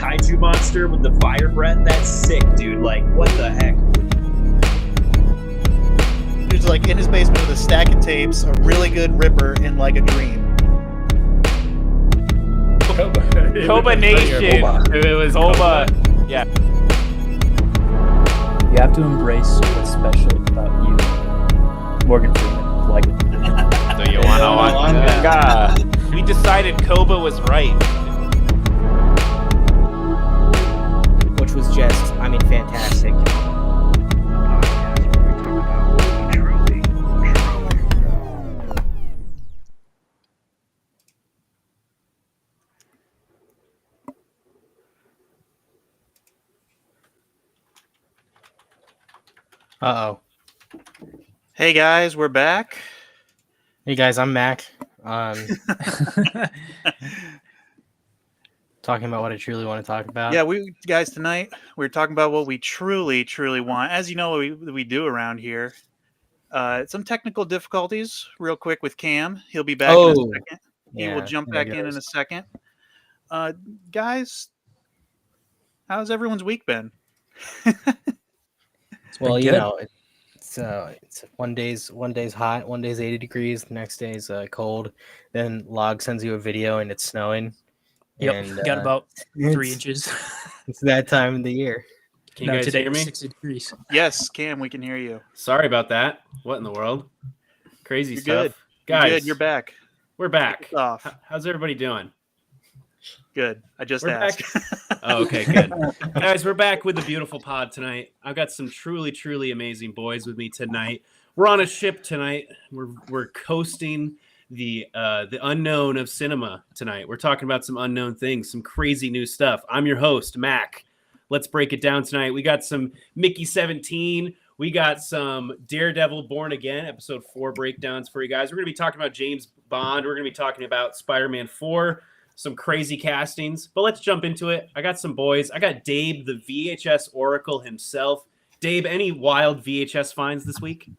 kaiju monster with the fire breath. That's sick, dude. Like, what the heck? He's like in his basement with a stack of tapes, a really good ripper, and like a dream. Koba Nation. It was Koba. Yeah. You have to embrace what's special about you, Morgan Freeman. Like, Do you wanna We decided Koba was right. Which was just, I mean, fantastic. Uh-oh. Hey guys, we're back. Hey guys, I'm Mac. Talking about what I truly want to talk about. Yeah, we guys tonight we're talking about what we truly want. As you know, what we do around here. Some technical difficulties, real quick with Cam. He'll be back in a second. He will jump back in a second. Guys, how's everyone's week been? Well, you know, it's one day's hot, one day's 80 degrees, the next day's cold. Then Log sends you a video and it's snowing. Yep, and, got about 3 inches. It's that time of the year. Can you guys today hear me? 60 degrees. Yes, Cam, we can hear you. Sorry about that. What in the world? Crazy You're stuff. good. Guys, You're good. You're back. We're back. Off. How's everybody doing? Good. I just We're asked. Oh, okay, good. Guys, we're back with the beautiful pod tonight. I've got some truly amazing boys with me tonight. We're on a ship tonight. We're coasting the unknown of cinema tonight. We're talking about some unknown things, some crazy new stuff. I'm your host, Mac. Let's break it down tonight. We got some Mickey 17. We got some Daredevil Born Again, episode 4 breakdowns for you guys. We're going to be talking about James Bond. We're going to be talking about Spider-Man 4. Some crazy castings, but let's jump into it. I got some boys. I got Dave, the VHS Oracle himself. Dave, any wild VHS finds this week?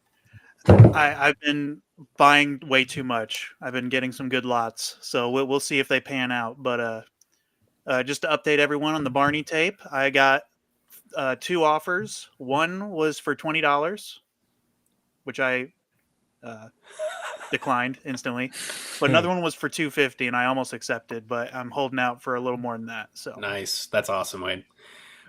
I've been buying way too much. I've been getting some good lots, so we'll see if they pan out. But just to update everyone on the Barney tape, I got 2 offers. One was for $20, which I declined instantly, but another one was for $250, and I almost accepted, but I'm holding out for a little more than that. So nice. That's awesome, Wayne.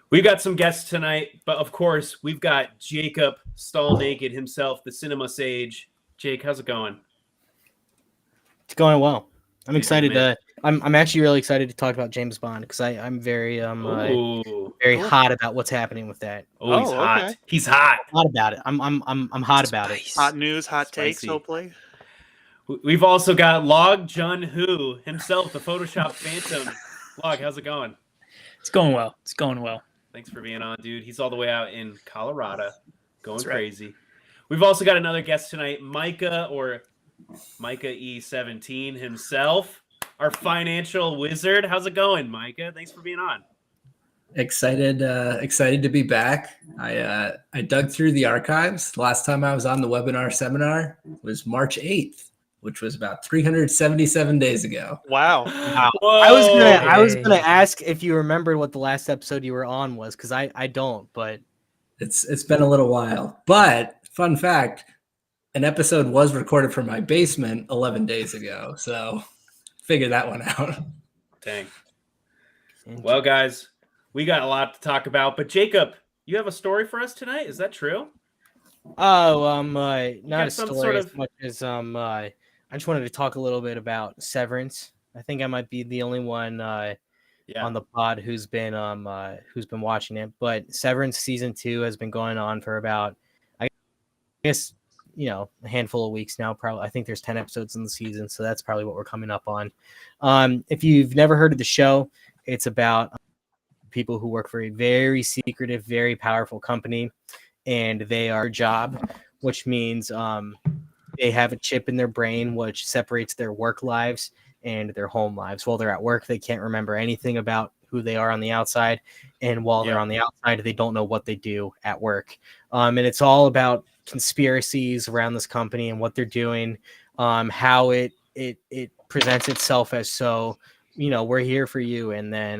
We've got some guests tonight, but of course we've got Jacob Stall Naked himself, the cinema sage. Jake, how's it going? It's going well. I'm excited to. I'm actually really excited to talk about James Bond because I'm very very hot about what's happening with that. Oh, he's hot. Okay. He's hot. Hot about it. I'm hot about it. Hot news, hot takes. Hopefully. We've also got Log Jun Hu himself, the Photoshop Phantom. Log, how's it going? It's going well. It's going well. Thanks for being on, dude. He's all the way out in Colorado, going That's crazy. Right. We've also got another guest tonight, Micah E17 himself, our financial wizard. How's it going, Micah? Thanks for being on. Excited to be back. I dug through the archives. The last time I was on the webinar seminar was March 8th, which was about 377 days ago. Wow. Whoa. I was gonna ask if you remembered what the last episode you were on was, because I don't, but it's been a little while. But fun fact, an episode was recorded from my basement 11 days ago. So figure that one out. Dang. Well, guys, we got a lot to talk about, but Jacob, you have a story for us tonight. Is that true? Oh, not a story as much as I just wanted to talk a little bit about Severance. I think I might be the only one on the pod who's been watching it. But Severance season 2 has been going on for about, I guess, a handful of weeks now. Probably, I think there's 10 episodes in the season, so that's probably what we're coming up on. If you've never heard of the show, it's about people who work for a very secretive, very powerful company, and they are job, which means they have a chip in their brain which separates their work lives and their home lives. While they're at work, they can't remember anything about who they are on the outside, and while they're on the outside, they don't know what they do at work. And it's all about conspiracies around this company and what they're doing, how it presents itself as so we're here for you. And then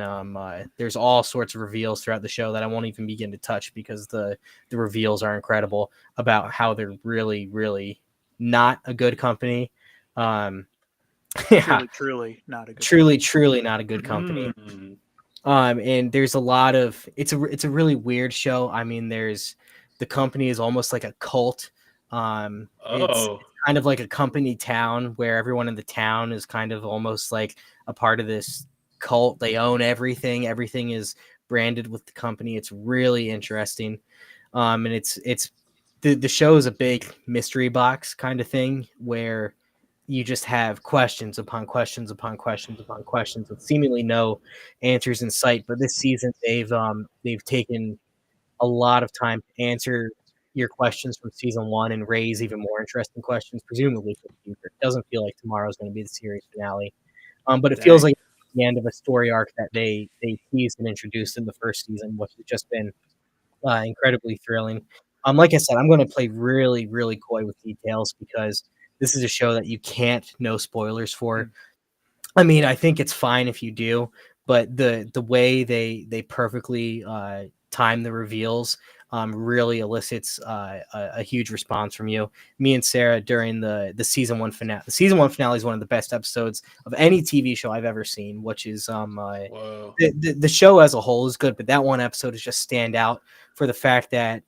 there's all sorts of reveals throughout the show that I won't even begin to touch because the reveals are incredible about how they're really, really not a good company. Truly not a good truly not a good company. And there's a lot of it's a really weird show. I mean, the company is almost like a cult. It's kind of like a company town where everyone in the town is kind of almost like a part of this cult. They own everything. Everything is branded with the company. It's really interesting. And it's the show is a big mystery box kind of thing where you just have questions upon questions upon questions upon questions with seemingly no answers in sight. But this season, they've taken a lot of time to answer your questions from season one and raise even more interesting questions, presumably for the future. It doesn't feel like tomorrow is going to be the series finale, but it feels like the end of a story arc that they teased and introduced in the first season, which has just been incredibly thrilling. Like I said, I'm going to play really, really coy with details because this is a show that you can't know spoilers for. I mean, I think it's fine if you do, but the way they perfectly time the reveals really elicits a huge response from you. Me and Sarah during the season one finale. The season one finale is one of the best episodes of any TV show I've ever seen, which is the show as a whole is good, but that one episode is just stand out for the fact that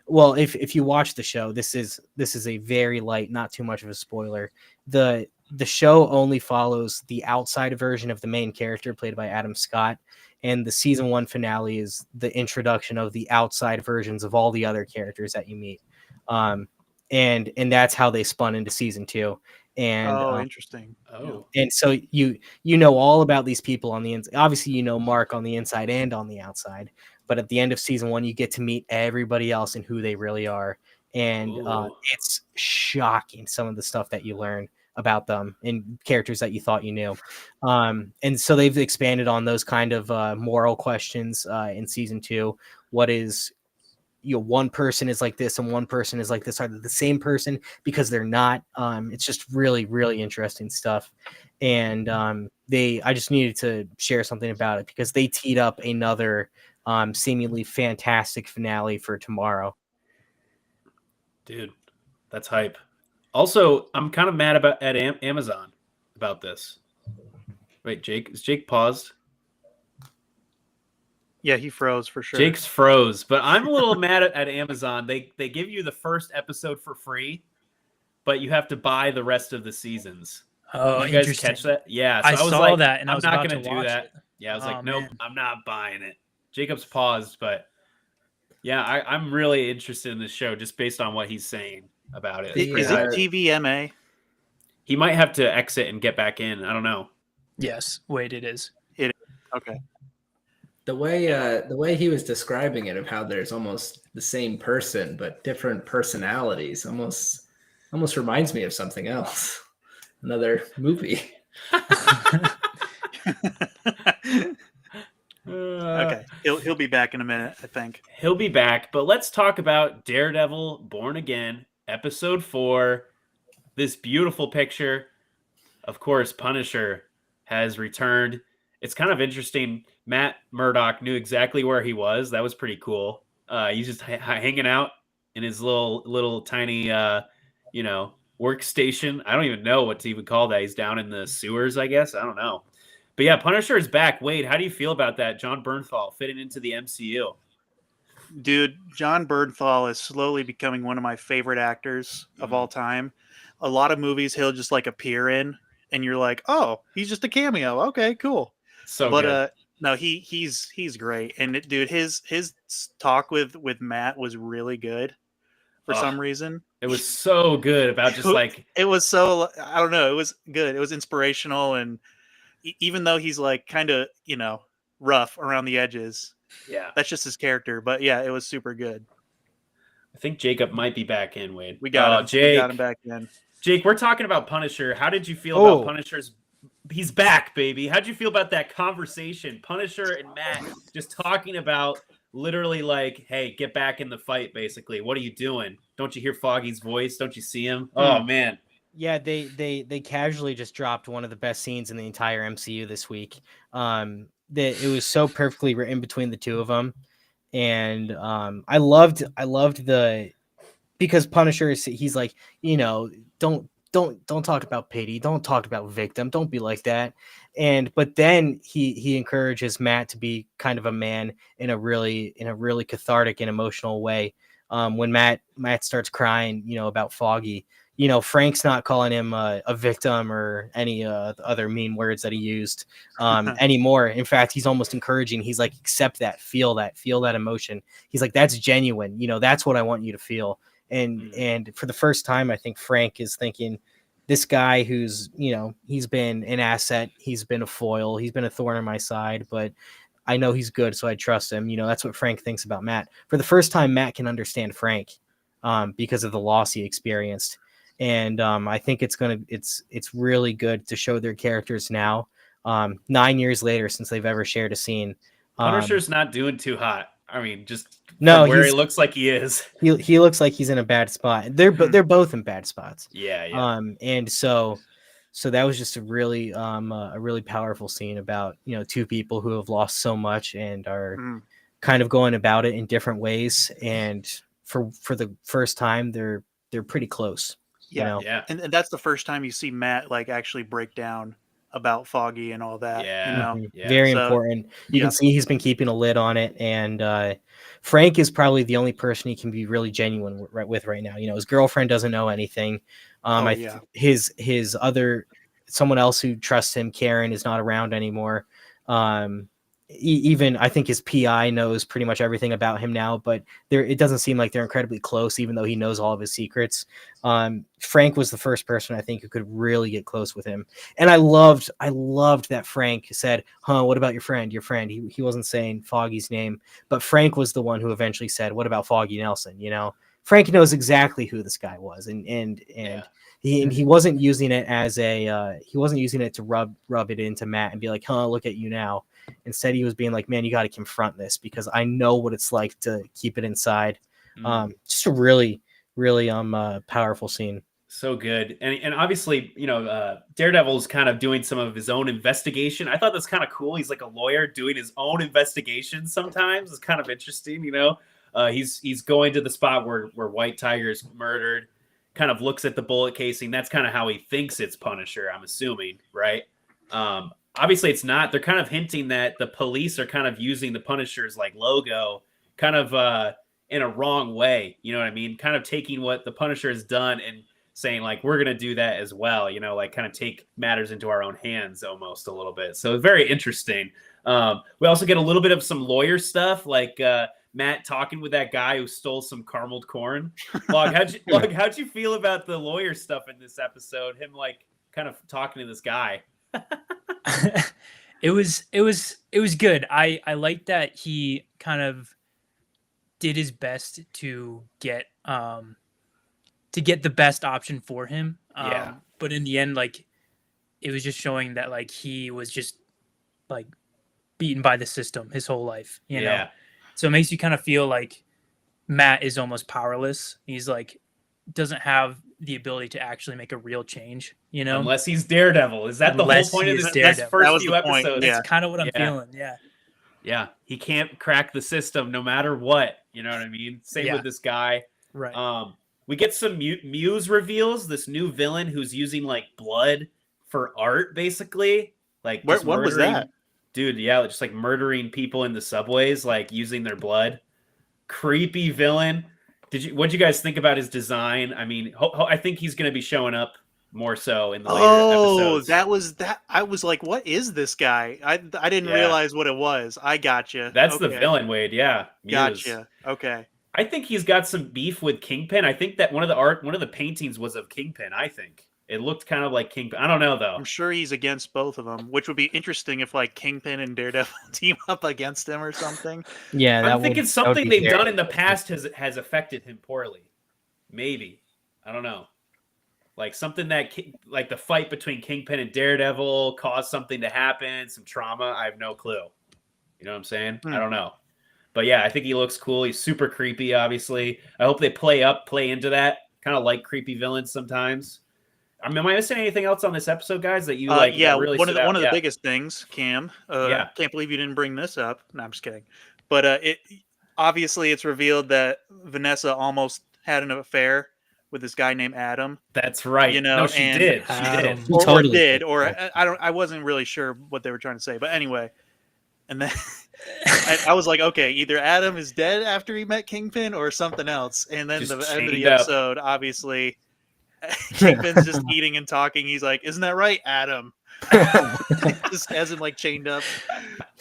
well, if you watch the show, this is a very light, not too much of a spoiler. The show only follows the outside version of the main character played by Adam Scott, and the season one finale is the introduction of the outside versions of all the other characters that you meet. And that's how they spun into season two. And interesting. And so you know all about these people on the inside. Obviously, you know Mark on the inside and on the outside. But at the end of season one, you get to meet everybody else and who they really are. And it's shocking, some of the stuff that you learn about them and characters that you thought you knew. And so they've expanded on those kind of moral questions in season two. What is, one person is like this and one person is like this. Are they the same person? Because they're not. It's just really, really interesting stuff. And I just needed to share something about it because they teed up another seemingly fantastic finale for tomorrow. Dude, that's hype. Also, I'm kind of mad at Amazon about this. Wait, Jake, is Jake paused? Yeah, he froze for sure. Jake's froze, but I'm a little mad at Amazon. They give you the first episode for free, but you have to buy the rest of the seasons. Oh, you guys catch that? Yeah, so I was saw like, that, and I'm I was not about going to do watch that. it. Yeah, I was like, man. nope, I'm not buying it. Jacob's paused, but yeah, I'm really interested in this show just based on what he's saying about it. Is it TVMA? He might have to exit and get back in. I don't know. Yes. Wait, it is. It is. Okay. The way he was describing it, of how there's almost the same person but different personalities, almost reminds me of something else, another movie. Okay, he'll be back in a minute, I think. He'll be back, but let's talk about Daredevil Born Again, episode 4. This beautiful picture. Of course, Punisher has returned. It's kind of interesting. Matt Murdock knew exactly where he was. That was pretty cool. He's just hanging out in his little tiny, workstation. I don't even know what to even call that. He's down in the sewers, I guess. I don't know. But yeah, Punisher is back. Wade, how do you feel about that? Jon Bernthal fitting into the MCU. Dude, Jon Bernthal is slowly becoming one of my favorite actors of all time. A lot of movies he'll just like appear in, and you're like, oh, he's just a cameo. Okay, cool. So good. No, he's great. And dude, his talk with Matt was really good for some reason. It was so good about just like it was so, I don't know, it was good. It was inspirational, and even though he's like kind of, rough around the edges. Yeah. That's just his character, but yeah, it was super good. I think Jacob might be back in, Wade. We got him. Jake. We got him back in. Jake, we're talking about Punisher. How did you feel about Punisher's? He's back, baby. How'd you feel about that conversation? Punisher and Matt just talking about literally like, hey, get back in the fight, basically. What are you doing? Don't you hear Foggy's voice? Don't you see him? Oh, man. Yeah, they casually just dropped one of the best scenes in the entire MCU this week. That it was so perfectly written between the two of them, and I loved the because Punisher is he's like, don't talk about pity, don't talk about victim, don't be like that. But then he encourages Matt to be kind of a man in a really cathartic and emotional way. When Matt starts crying, about Foggy, Frank's not calling him a victim or any other mean words that he used anymore. In fact, he's almost encouraging. He's like, accept that, feel that emotion. He's like, that's genuine. That's what I want you to feel. And for the first time, I think Frank is thinking, this guy who's, he's been an asset, he's been a foil, he's been a thorn in my side, but I know he's good, so I trust him. That's what Frank thinks about Matt. For the first time, Matt can understand Frank because of the loss he experienced. And I think it's really good to show their characters now, 9 years later since they've ever shared a scene. Punisher's not doing too hot. I mean, just no, where he looks like he is. He looks like he's in a bad spot. They're both in bad spots. Yeah. And so that was just a really powerful scene about two people who have lost so much and are kind of going about it in different ways. And for the first time, they're pretty close. Yeah. And that's the first time you see Matt like actually break down about Foggy and all that. Yeah. Very important. You can see he's been keeping a lid on it, and Frank is probably the only person he can be really genuine with right now. His girlfriend doesn't know anything. His other someone else who trusts him, Karen, is not around anymore. Even I think his PI knows pretty much everything about him now, but it doesn't seem like they're incredibly close, even though he knows all of his secrets. Frank was the first person I think who could really get close with him. And I loved that Frank said, what about your friend? He wasn't saying Foggy's name, but Frank was the one who eventually said, what about Foggy Nelson? Frank knows exactly who this guy was. And he wasn't using it as he wasn't using it to rub it into Matt and be like, look at you now. Instead, he was being like, man, you got to confront this because I know what it's like to keep it inside. Just a really, really powerful scene. So good. And obviously, Daredevil's kind of doing some of his own investigation. I thought that's kind of cool. He's like a lawyer doing his own investigation sometimes. It's kind of interesting, He's going to the spot where White Tiger is murdered, kind of looks at the bullet casing. That's kind of how he thinks it's Punisher, I'm assuming, right? Obviously, it's not. They're kind of hinting that the police are kind of using the Punisher's like logo kind of in a wrong way. You know what I mean? Kind of taking what the Punisher has done and saying like, we're going to do that as well. Like kind of take matters into our own hands almost a little bit. So very interesting. We also get a little bit of some lawyer stuff like Matt talking with that guy who stole some caramelled corn. How'd you feel about the lawyer stuff in this episode? Him like kind of talking to this guy. It was good. I liked that he kind of did his best to get the best option for him. But in the end, like it was just showing that like he was just like beaten by the system his whole life, you know? So it makes you kind of feel like Matt is almost powerless. He's like doesn't have the ability to actually make a real change, unless he's Daredevil. Is that the whole point of this first few episodes? That's kind of what I'm feeling. Yeah. He can't crack the system no matter what. You know what I mean? Same with this guy. Right. We get some Newz reveals. This new villain who's using like blood for art, basically. Like what was that? Dude, just like murdering people in the subways, like using their blood. Creepy villain. What'd you guys think about his design? I mean, I think he's going to be showing up more so in the later episodes. That was that. I was like, what is this guy? I didn't realize what it was. I gotcha. That's the villain, Wade. Yeah. Gotcha. Okay. I think he's got some beef with Kingpin. I think that one of the paintings was of Kingpin, I think. It looked kind of like Kingpin. I don't know, though. I'm sure he's against both of them, which would be interesting if, like, Kingpin and Daredevil team up against him or something. Yeah, I'm thinking something they've done in the past has affected him poorly. Maybe. I don't know. Like, something that, like, the fight between Kingpin and Daredevil caused something to happen, some trauma. I have no clue. You know what I'm saying? I don't know. But, yeah, I think he looks cool. He's super creepy, obviously. I hope they play into that. Kind of like creepy villains sometimes. Am I missing anything else on this episode, guys? That you like? Yeah, that really one of stood out? the biggest things, Cam. Can't believe you didn't bring this up. No, I'm just kidding. But it obviously it's revealed that Vanessa almost had an affair with this guy named Adam. That's right. You know, no, she did. She did. Or did. Or I wasn't really sure what they were trying to say. But anyway, and then I was like, okay, either Adam is dead after he met Kingpin or something else. And then the end of the episode, obviously, Kingpin's just eating and talking. He's like, "Isn't that right, Adam?" Just has him like chained up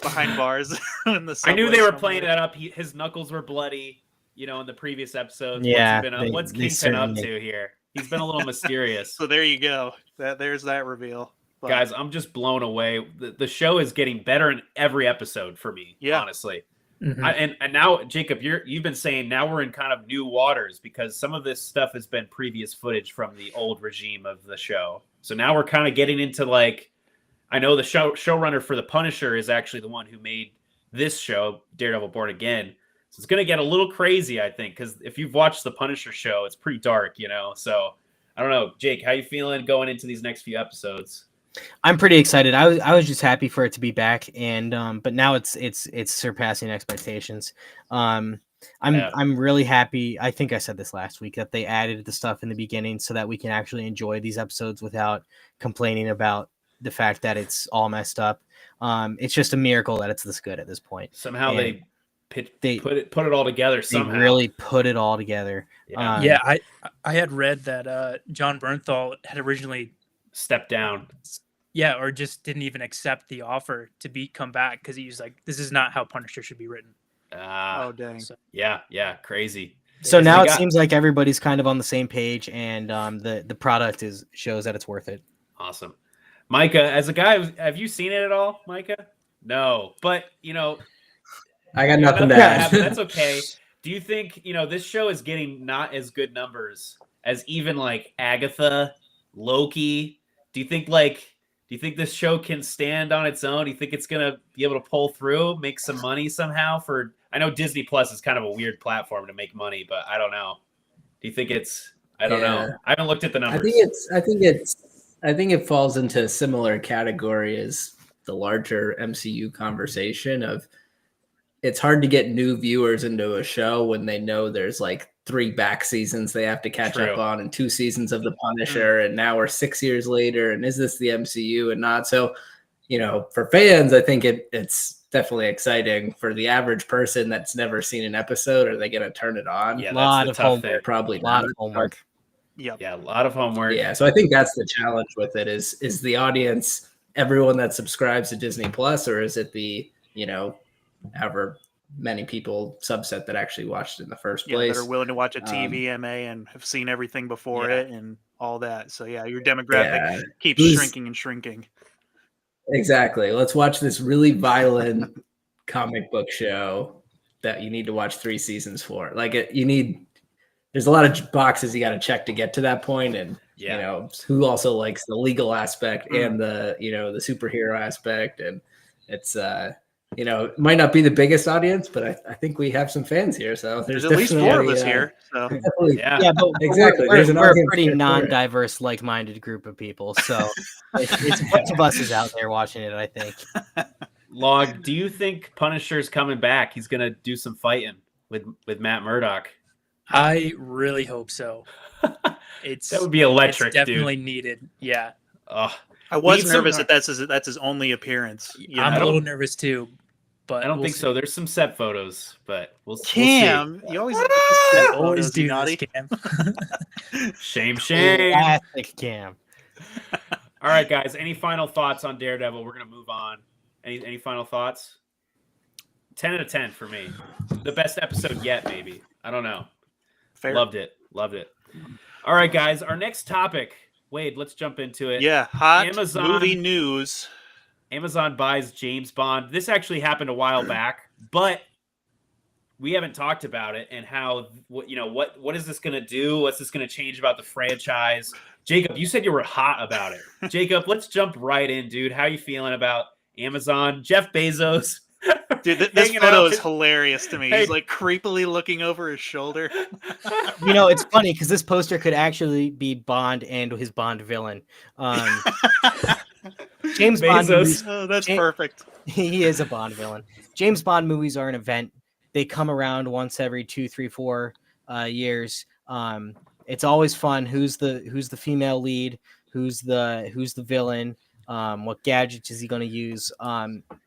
behind bars. In the I knew they were playing that up. His knuckles were bloody. You know, in the previous episodes. Yeah. What's Kingpin up to here? He's been a little mysterious. So there you go. There's that reveal. But, guys, I'm just blown away. The show is getting better in every episode for me. Yeah. Honestly. Mm-hmm. And now, Jacob, you've been saying now we're in kind of new waters because some of this stuff has been previous footage from the old regime of the show. So now we're kind of getting into like, I know the showrunner for The Punisher is actually the one who made this show, Daredevil Born Again. So it's going to get a little crazy, I think, because if you've watched the Punisher show, it's pretty dark, you know. So I don't know, Jake, how you feeling going into these next few episodes? I'm pretty excited. I was just happy for it to be back, and but now it's surpassing expectations. I'm really happy. I think I said this last week that they added the stuff in the beginning so that we can actually enjoy these episodes without complaining about the fact that it's all messed up. It's just a miracle that it's this good at this point. Somehow they put it all together. Somehow they really put it all together. Yeah, I had read that John Bernthal had originally stepped down. Yeah, or just didn't even accept the offer to come back because he was like, "This is not how Punisher should be written." Oh dang! So, yeah, crazy. So now it seems like everybody's kind of on the same page, and the product shows that it's worth it. Awesome, Micah. As a guy, have you seen it at all, Micah? No, but you know, I got nothing to add. That's okay. Do you think this show is getting not as good numbers as even like Agatha, Loki? Do you think this show can stand on its own? Do you think it's gonna be able to pull through, make some money somehow? I know Disney Plus is kind of a weird platform to make money, but I don't know. Do you think it's? I don't know. I haven't looked at the numbers. I think it falls into a similar category as the larger MCU conversation of it's hard to get new viewers into a show when they know there's like 3 back seasons they have to catch up on and 2 seasons of The Punisher. And now we're 6 years later. And is this the MCU and not? So, for fans, I think it's definitely exciting. For the average person that's never seen an episode, are they going to turn it on? Yeah, a lot of homework. Probably a lot of homework. Yeah, a lot of homework. Yeah, so I think that's the challenge with it is the audience, everyone that subscribes to Disney Plus, or is it the, however many people subset that actually watched it in the first place. That are willing to watch a TVMA and have seen everything before it and all that. So your demographic keeps shrinking and shrinking. Exactly. Let's watch this really violent comic book show that you need to watch 3 seasons for. Like there's a lot of boxes you got to check to get to that point. And, who also likes the legal aspect and the, the superhero aspect. And it's, it might not be the biggest audience, but I think we have some fans here. So there's at least 4 of us here. So but exactly. We're a pretty non-diverse, like-minded group of people. So it's a bunch of us is out there watching it, I think. Log, do you think Punisher's coming back? He's gonna do some fighting with Matt Murdock. I really hope so. That would be electric. It's definitely needed. Yeah. I was nervous that that's his only appearance. I'm a little nervous too, but I don't think so. There's some set photos, but we'll see. You always do naughty. Cam. Shame. Classic Cam. All right, guys. Any final thoughts on Daredevil? We're gonna move on. Any final thoughts? 10 out of 10 for me. The best episode yet, maybe. I don't know. Fair. Loved it. All right, guys. Our next topic. Wade, let's jump into it. Yeah, hot movie news. Amazon buys James Bond. This actually happened a while back, but we haven't talked about it and how what is this going to do? What's this going to change about the franchise? Jacob, you said you were hot about it. Jacob, let's jump right in, dude. How you feeling about Amazon? Jeff Bezos Dude, this Hanging photo out. is hilarious to me. Hey. He's like creepily looking over his shoulder. You know, it's funny because this poster could actually be Bond and his Bond villain. James Bond movies, Oh, that's perfect. he is a Bond villain. James Bond movies are an event. They come around once every 2, 3, 4 years. It's always fun. Who's the female lead? Who's the villain? What gadgets is he going to use?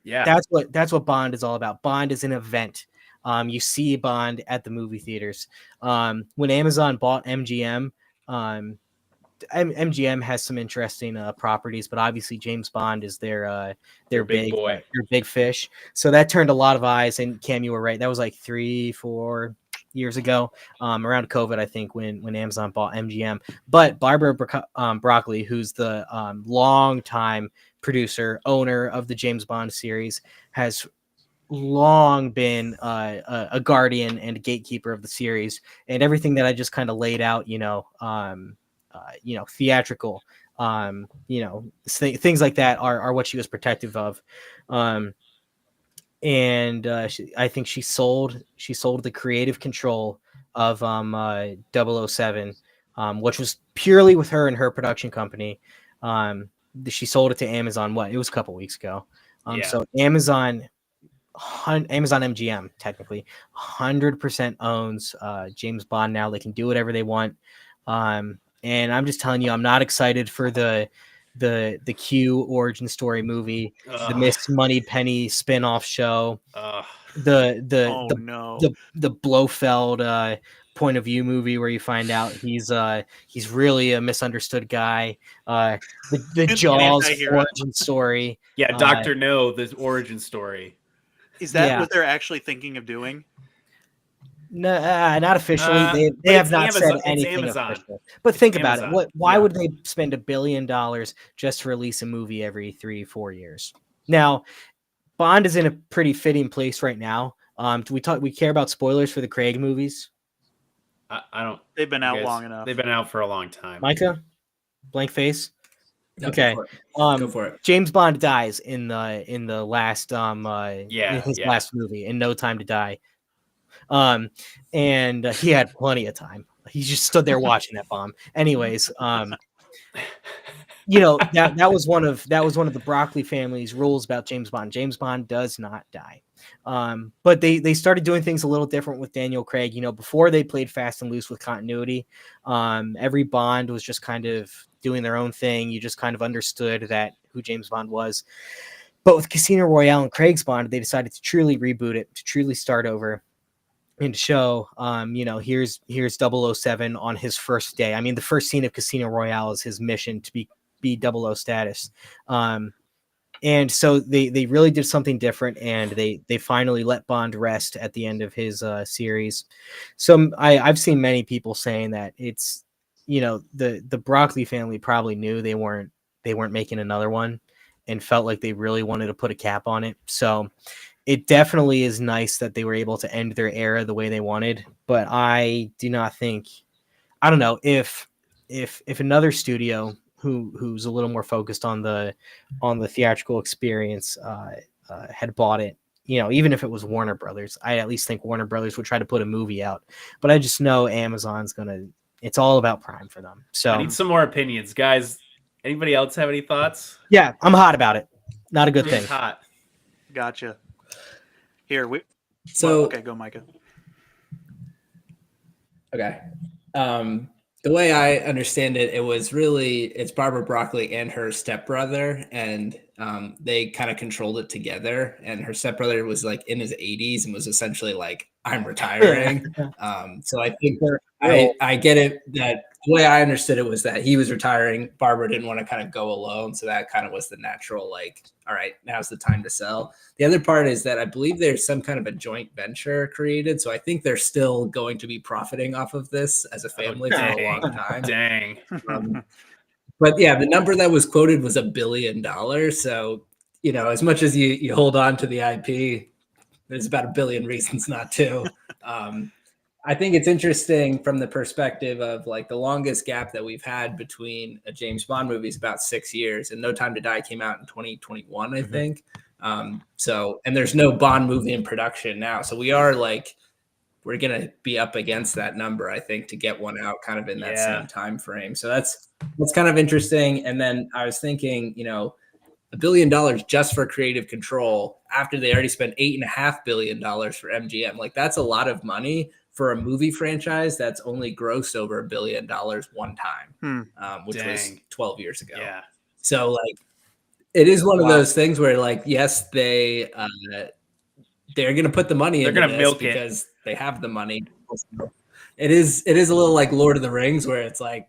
That's what Bond is all about. Bond is an event. You see Bond at the movie theaters. When Amazon bought MGM, MGM has some interesting properties, but obviously James Bond is their big boy, their big fish. So that turned a lot of eyes. And Cam, you were right. That was like 3-4 years ago, around COVID, I think, when Amazon bought MGM. But Barbara Broccoli, who's the longtime producer, owner of the James Bond series, has long been a guardian and a gatekeeper of the series, and everything that I just kind of laid out, theatrical, things like that are what she was protective of. I think she sold the creative control of 007, which was purely with her and her production company. She sold it to Amazon. It was a couple weeks ago. So Amazon MGM technically 100% owns James Bond now. They can do whatever they want. And I'm just telling you, I'm not excited for the Q origin story movie, the Miss Moneypenny spin-off show, the Blofeld point of view movie where you find out he's really a misunderstood guy. The Jaws origin story. Yeah, Dr. No, the origin story. Is that what they're actually thinking of doing? No, not officially. They have not said anything official. But think about it. Why would they spend $1 billion just to release a movie every 3-4 years? Now, Bond is in a pretty fitting place right now. Do we care about spoilers for the Craig movies? I don't. They've been out long enough. They've been out for a long time. Micah, blank face. No, okay, go for it. James Bond dies in the last last movie, in No Time to Die. And he had plenty of time. He just stood there watching that bomb. Anyways, that was one of the Broccoli family's rules about James Bond. James Bond does not die. But they started doing things a little different with Daniel Craig. Before they played fast and loose with continuity, every Bond was just kind of doing their own thing. You just kind of understood that who James Bond was. But with Casino Royale and Craig's Bond, they decided to truly reboot it, to truly start over, and to show, here's 007 on his first day. I mean, the first scene of Casino Royale is his mission to be 00 status. And so they really did something different, and they finally let Bond rest at the end of his series. So I've seen many people saying that it's, the Broccoli family probably knew they weren't making another one and felt like they really wanted to put a cap on it. So it definitely is nice that they were able to end their era the way they wanted, but I do not think, I don't know, if another studio who's a little more focused on the theatrical experience had bought it, even if it was Warner Brothers, I at least think Warner Brothers would try to put a movie out. But I just know Amazon's it's all about Prime for them. So I need some more opinions, guys. Anybody else have any thoughts? Yeah, I'm hot about it. Not a good thing. Hot. Gotcha. Here okay, go Micah. Okay. The way I understand it, it's Barbara Broccoli and her stepbrother, and they kind of controlled it together. And her stepbrother was like in his 80s and was essentially like, I'm retiring. So I think I get it, that the way I understood it was that he was retiring. Barbara didn't want to kind of go alone. So that kind of was the natural, like, all right, now's the time to sell. The other part is that I believe there's some kind of a joint venture created. So I think they're still going to be profiting off of this as a family for a long time. Dang. But yeah, the number that was quoted was $1 billion. So, as much as you hold on to the IP, there's about 1 billion reasons not to. I think it's interesting from the perspective of like the longest gap that we've had between a James Bond movie is about 6 years, and No Time to Die came out in 2021, I think. So, and there's no Bond movie in production now. So we're going to be up against that number, I think, to get one out kind of in that same time frame. So that's kind of interesting. And then I was thinking, $1 billion just for creative control after they already spent $8.5 billion for MGM. Like, that's a lot of money for a movie franchise that's only grossed over $1 billion one time, which was 12 years ago. Yeah. So like, it is one of those things where like, yes, they're going to put the money They're into going to milk because they have the money. It is a little like Lord of the Rings where it's like,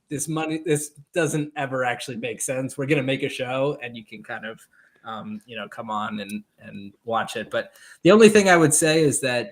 this doesn't ever actually make sense. We're going to make a show and you can kind of, come on and watch it. But the only thing I would say is that,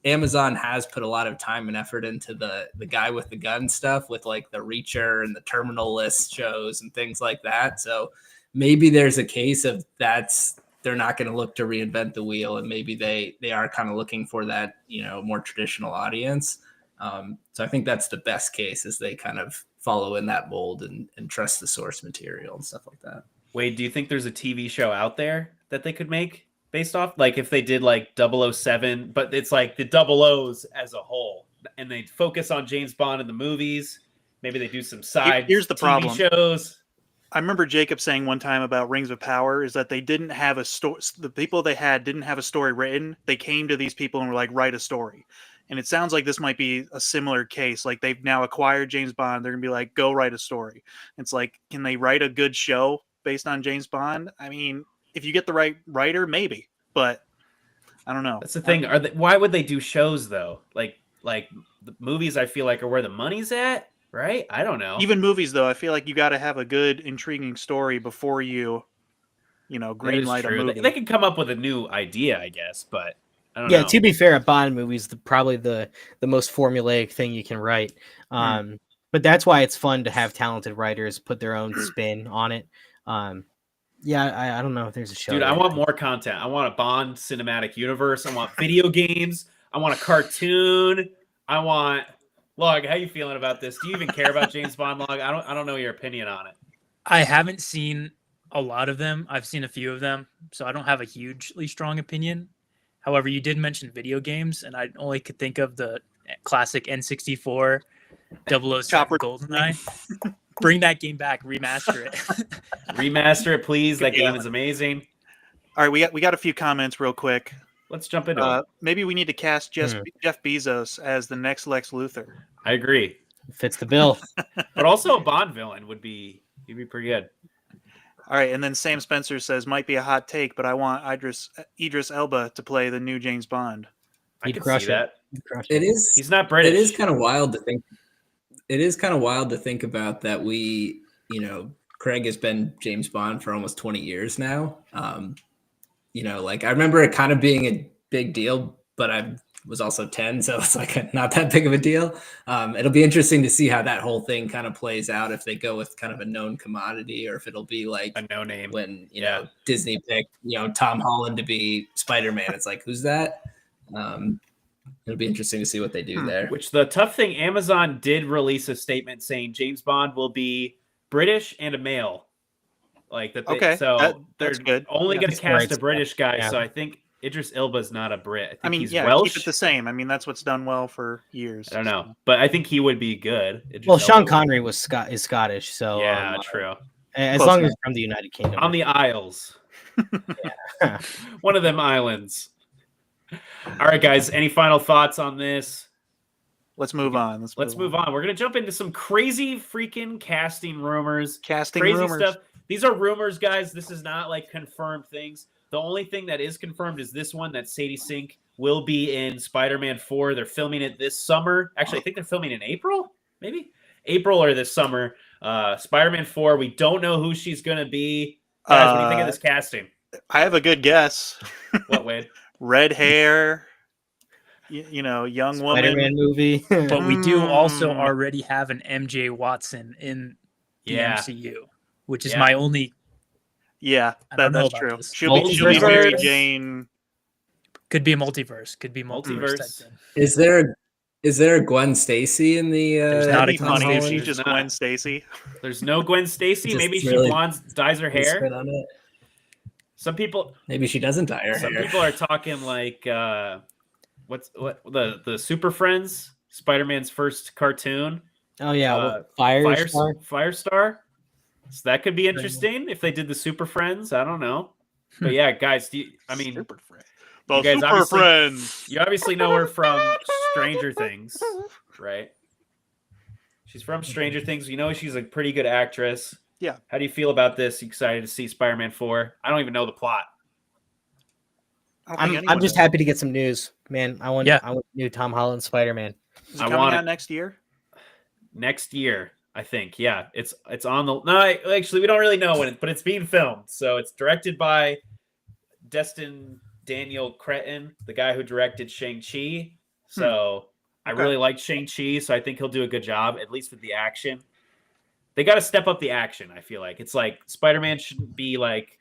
Amazon has put a lot of time and effort into the guy with the gun stuff with like the Reacher and the Terminal List shows and things like that. So maybe there's a case of they're not going to look to reinvent the wheel. And maybe they are kind of looking for that, more traditional audience. So I think that's the best case is they kind of follow in that mold and trust the source material and stuff like that. Wade, do you think there's a TV show out there that they could make based off? Like if they did like 007, but it's like the 00s as a whole and they focus on James Bond in the movies. Maybe they do some side Here's the TV problem. shows. I remember Jacob saying one time about Rings of Power is that they didn't have a story. The people they had didn't have a story written. They came to these people and were like, write a story. And it sounds like this might be a similar case. Like they've now acquired James Bond. They're going to be like, go write a story. It's like, can they write a good show based on James Bond? I mean, if you get the right writer, maybe, but I don't know. That's the thing. Why would they do shows though? Like the movies I feel like are where the money's at, right? I don't know. Even movies though, I feel like you got to have a good, intriguing story before you green light a movie. They can come up with a new idea, I guess, but I don't know. Yeah, to be fair, a Bond movie is probably the most formulaic thing you can write. But that's why it's fun to have talented writers put their own spin on it. Yeah, I don't know if there's a show. Dude, I want more content. I want a Bond cinematic universe. I want video games. I want a cartoon. I want Log. How you feeling about this? Do you even care about James Bond, Log? I don't know your opinion on it. I haven't seen a lot of them. I've seen a few of them, so I don't have a hugely strong opinion. However, you did mention video games, and I only could think of the classic N64 007 GoldenEye. Bring that game back, remaster it. Remaster it, please. That game is amazing. All right, we got a few comments real quick. Let's jump into it. Maybe we need to cast Jeff Bezos as the next Lex Luthor. I agree. Fits the bill. But also a Bond villain would be pretty good. All right, and then Sam Spencer says, might be a hot take, but I want Idris Elba to play the new James Bond. I can see that. It is. He's not British. It is kind of wild to think. It is kind of wild to think about that Craig has been James Bond for almost 20 years now. Like I remember it kind of being a big deal, but I was also 10, so it's like not that big of a deal. It'll be interesting to see how that whole thing kind of plays out, if they go with kind of a known commodity or if it'll be like a no name when Disney picked Tom Holland to be Spider-Man. It's like, who's that? It'll be interesting to see what they do there. Which the tough thing, Amazon did release a statement saying James Bond will be British and a male. Like that. Okay, so that's good. Only going to cast a British guy. Yeah. So I think Idris Elba's not a Brit. I think he's Welsh. Keep it the same. I mean, that's what's done well for years. I don't know, but I think he would be good. Sean Connery is Scottish, so yeah, true. As long as he's from the United Kingdom, on the Isles, one of them islands. All right, guys. Any final thoughts on this? Let's move on. Let's move on. We're gonna jump into some crazy freaking casting rumors. Crazy stuff. These are rumors, guys. This is not like confirmed things. The only thing that is confirmed is this one, that Sadie Sink will be in Spider-Man 4. They're filming it this summer. Actually, I think they're filming in April, maybe April or this summer. Spider-Man 4. We don't know who she's gonna be. Guys, what do you think of this casting? I have a good guess. What, Wade? Red hair. Young woman. Spider-Man movie. But we do also already have an MJ Watson in the MCU, which is my only. Yeah, that's true. This. She'll be Mary Jane. Could be a multiverse. Could be multiverse. Is there a Gwen Stacy in the? That'd be funny if she's just Gwen Stacy. There's no Gwen Stacy. Maybe she dyes her hair. Some people Maybe she doesn't dye her Some hair. people are talking like what the Super Friends, Spider-Man's first cartoon. Oh yeah, Firestar. Firestar. So that could be interesting if they did the Super Friends. I don't know. But yeah, guys, Super Friends. you The guys Super Friends. You obviously know her from Stranger Things, right? She's from Stranger Things. You know she's a pretty good actress. Yeah. How do you feel about this? You excited to see Spider-Man 4? I don't even know the plot. I'm just happy to get some news, man. I want new Tom Holland Spider-Man. Is it coming out next year? Next year, I think. Yeah, it's on the. No, actually, we don't really know when, but it's being filmed. So it's directed by Destin Daniel Cretton, the guy who directed Shang-Chi. So I really like Shang-Chi, so I think he'll do a good job, at least with the action. They got to step up the action, I feel like. It's like Spider-Man shouldn't be like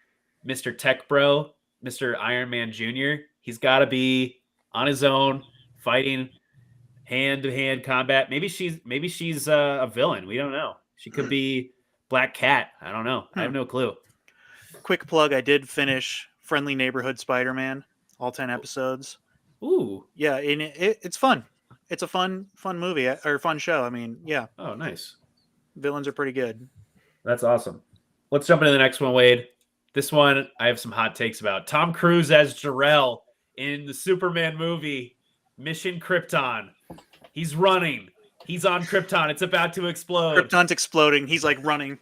Mr. Tech Bro, Mr. Iron Man Jr. He's got to be on his own, fighting hand-to-hand combat. Maybe she's a villain. We don't know. She could be Black Cat. I don't know. I have no clue. Quick plug, I did finish Friendly Neighborhood Spider-Man, all 10 episodes. Ooh. Yeah, and it's fun. It's a fun movie, or fun show. I mean, yeah. Oh, nice. Villains are pretty good. That's awesome. Let's jump into the next one, Wade. This one I have some hot takes about. Tom Cruise as Jor-El in the Superman movie, Mission Krypton. He's running. He's on Krypton. It's about to explode. Krypton's exploding. He's like running.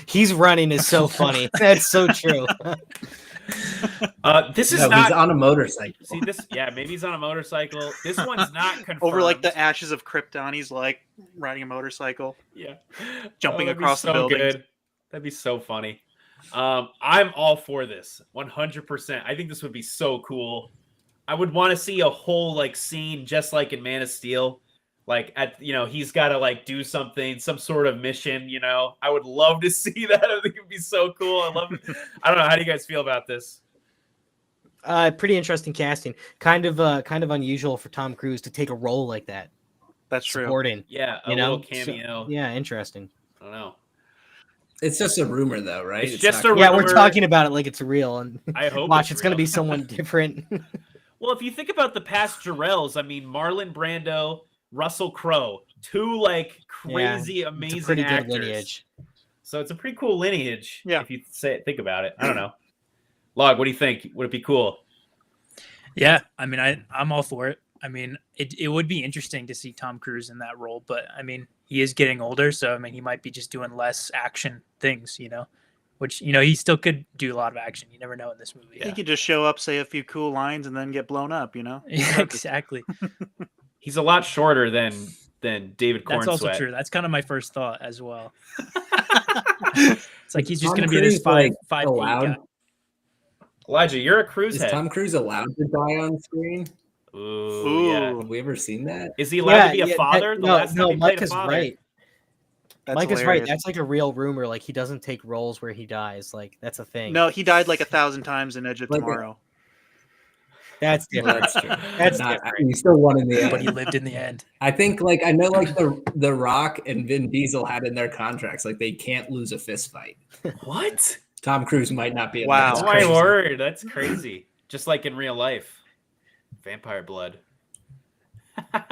He's running is so funny. That's so true. This is No, not. He's on a motorcycle. See this? Yeah, maybe he's on a motorcycle. This one's not confirmed. Over like the ashes of Krypton, he's like riding a motorcycle. Yeah, jumping across the building. Good. That'd be so funny. I'm all for this, 100%. I think this would be so cool. I would want to see a whole like scene just like in Man of Steel. Like he's got to like do something, some sort of mission. I would love to see that. I think it'd be so cool. I love it. I don't know. How do you guys feel about this? Pretty interesting casting. Kind of unusual for Tom Cruise to take a role like that. That's true. Supporting. Yeah, a little cameo. So, yeah, interesting. I don't know. It's just a rumor, though, right? It's just a rumor. Yeah, we're talking about it like it's real, and I hope it's going to be someone different. Well, if you think about the past Jor-Els, I mean, Marlon Brando, Russell Crowe, two like crazy, amazing pretty actors. good lineage. So it's a pretty cool lineage. Yeah. If you think about it, I don't know. Log, what do you think? Would it be cool? Yeah, I mean, I'm all for it. I mean, it would be interesting to see Tom Cruise in that role, but I mean, he is getting older, so I mean, he might be just doing less action things, which he still could do a lot of action. You never know in this movie. He could just show up, say a few cool lines, and then get blown up. Yeah, exactly. He's a lot shorter than David Cornsweet. That's also true. That's kind of my first thought as well. It's like he's just going to be this 5'8" guy. Elijah, you're a Cruise Is head. Tom Cruise allowed to die on screen? Ooh, yeah. Have we ever seen that? Is he allowed to be a father? No, Mike is right. That's Mike hilarious. is right. That's like a real rumor. Like he doesn't take roles where he dies. Like that's a thing. No, he died like 1,000 times in Edge of Tomorrow. That's different. That's true. That's Not, different. he still won in the end. But he lived in the end. I think I know the Rock and Vin Diesel had in their contracts they can't lose a fist fight. What? Tom Cruise might not be. Wow. Oh my word, that's crazy. Just like in real life, vampire blood. I'm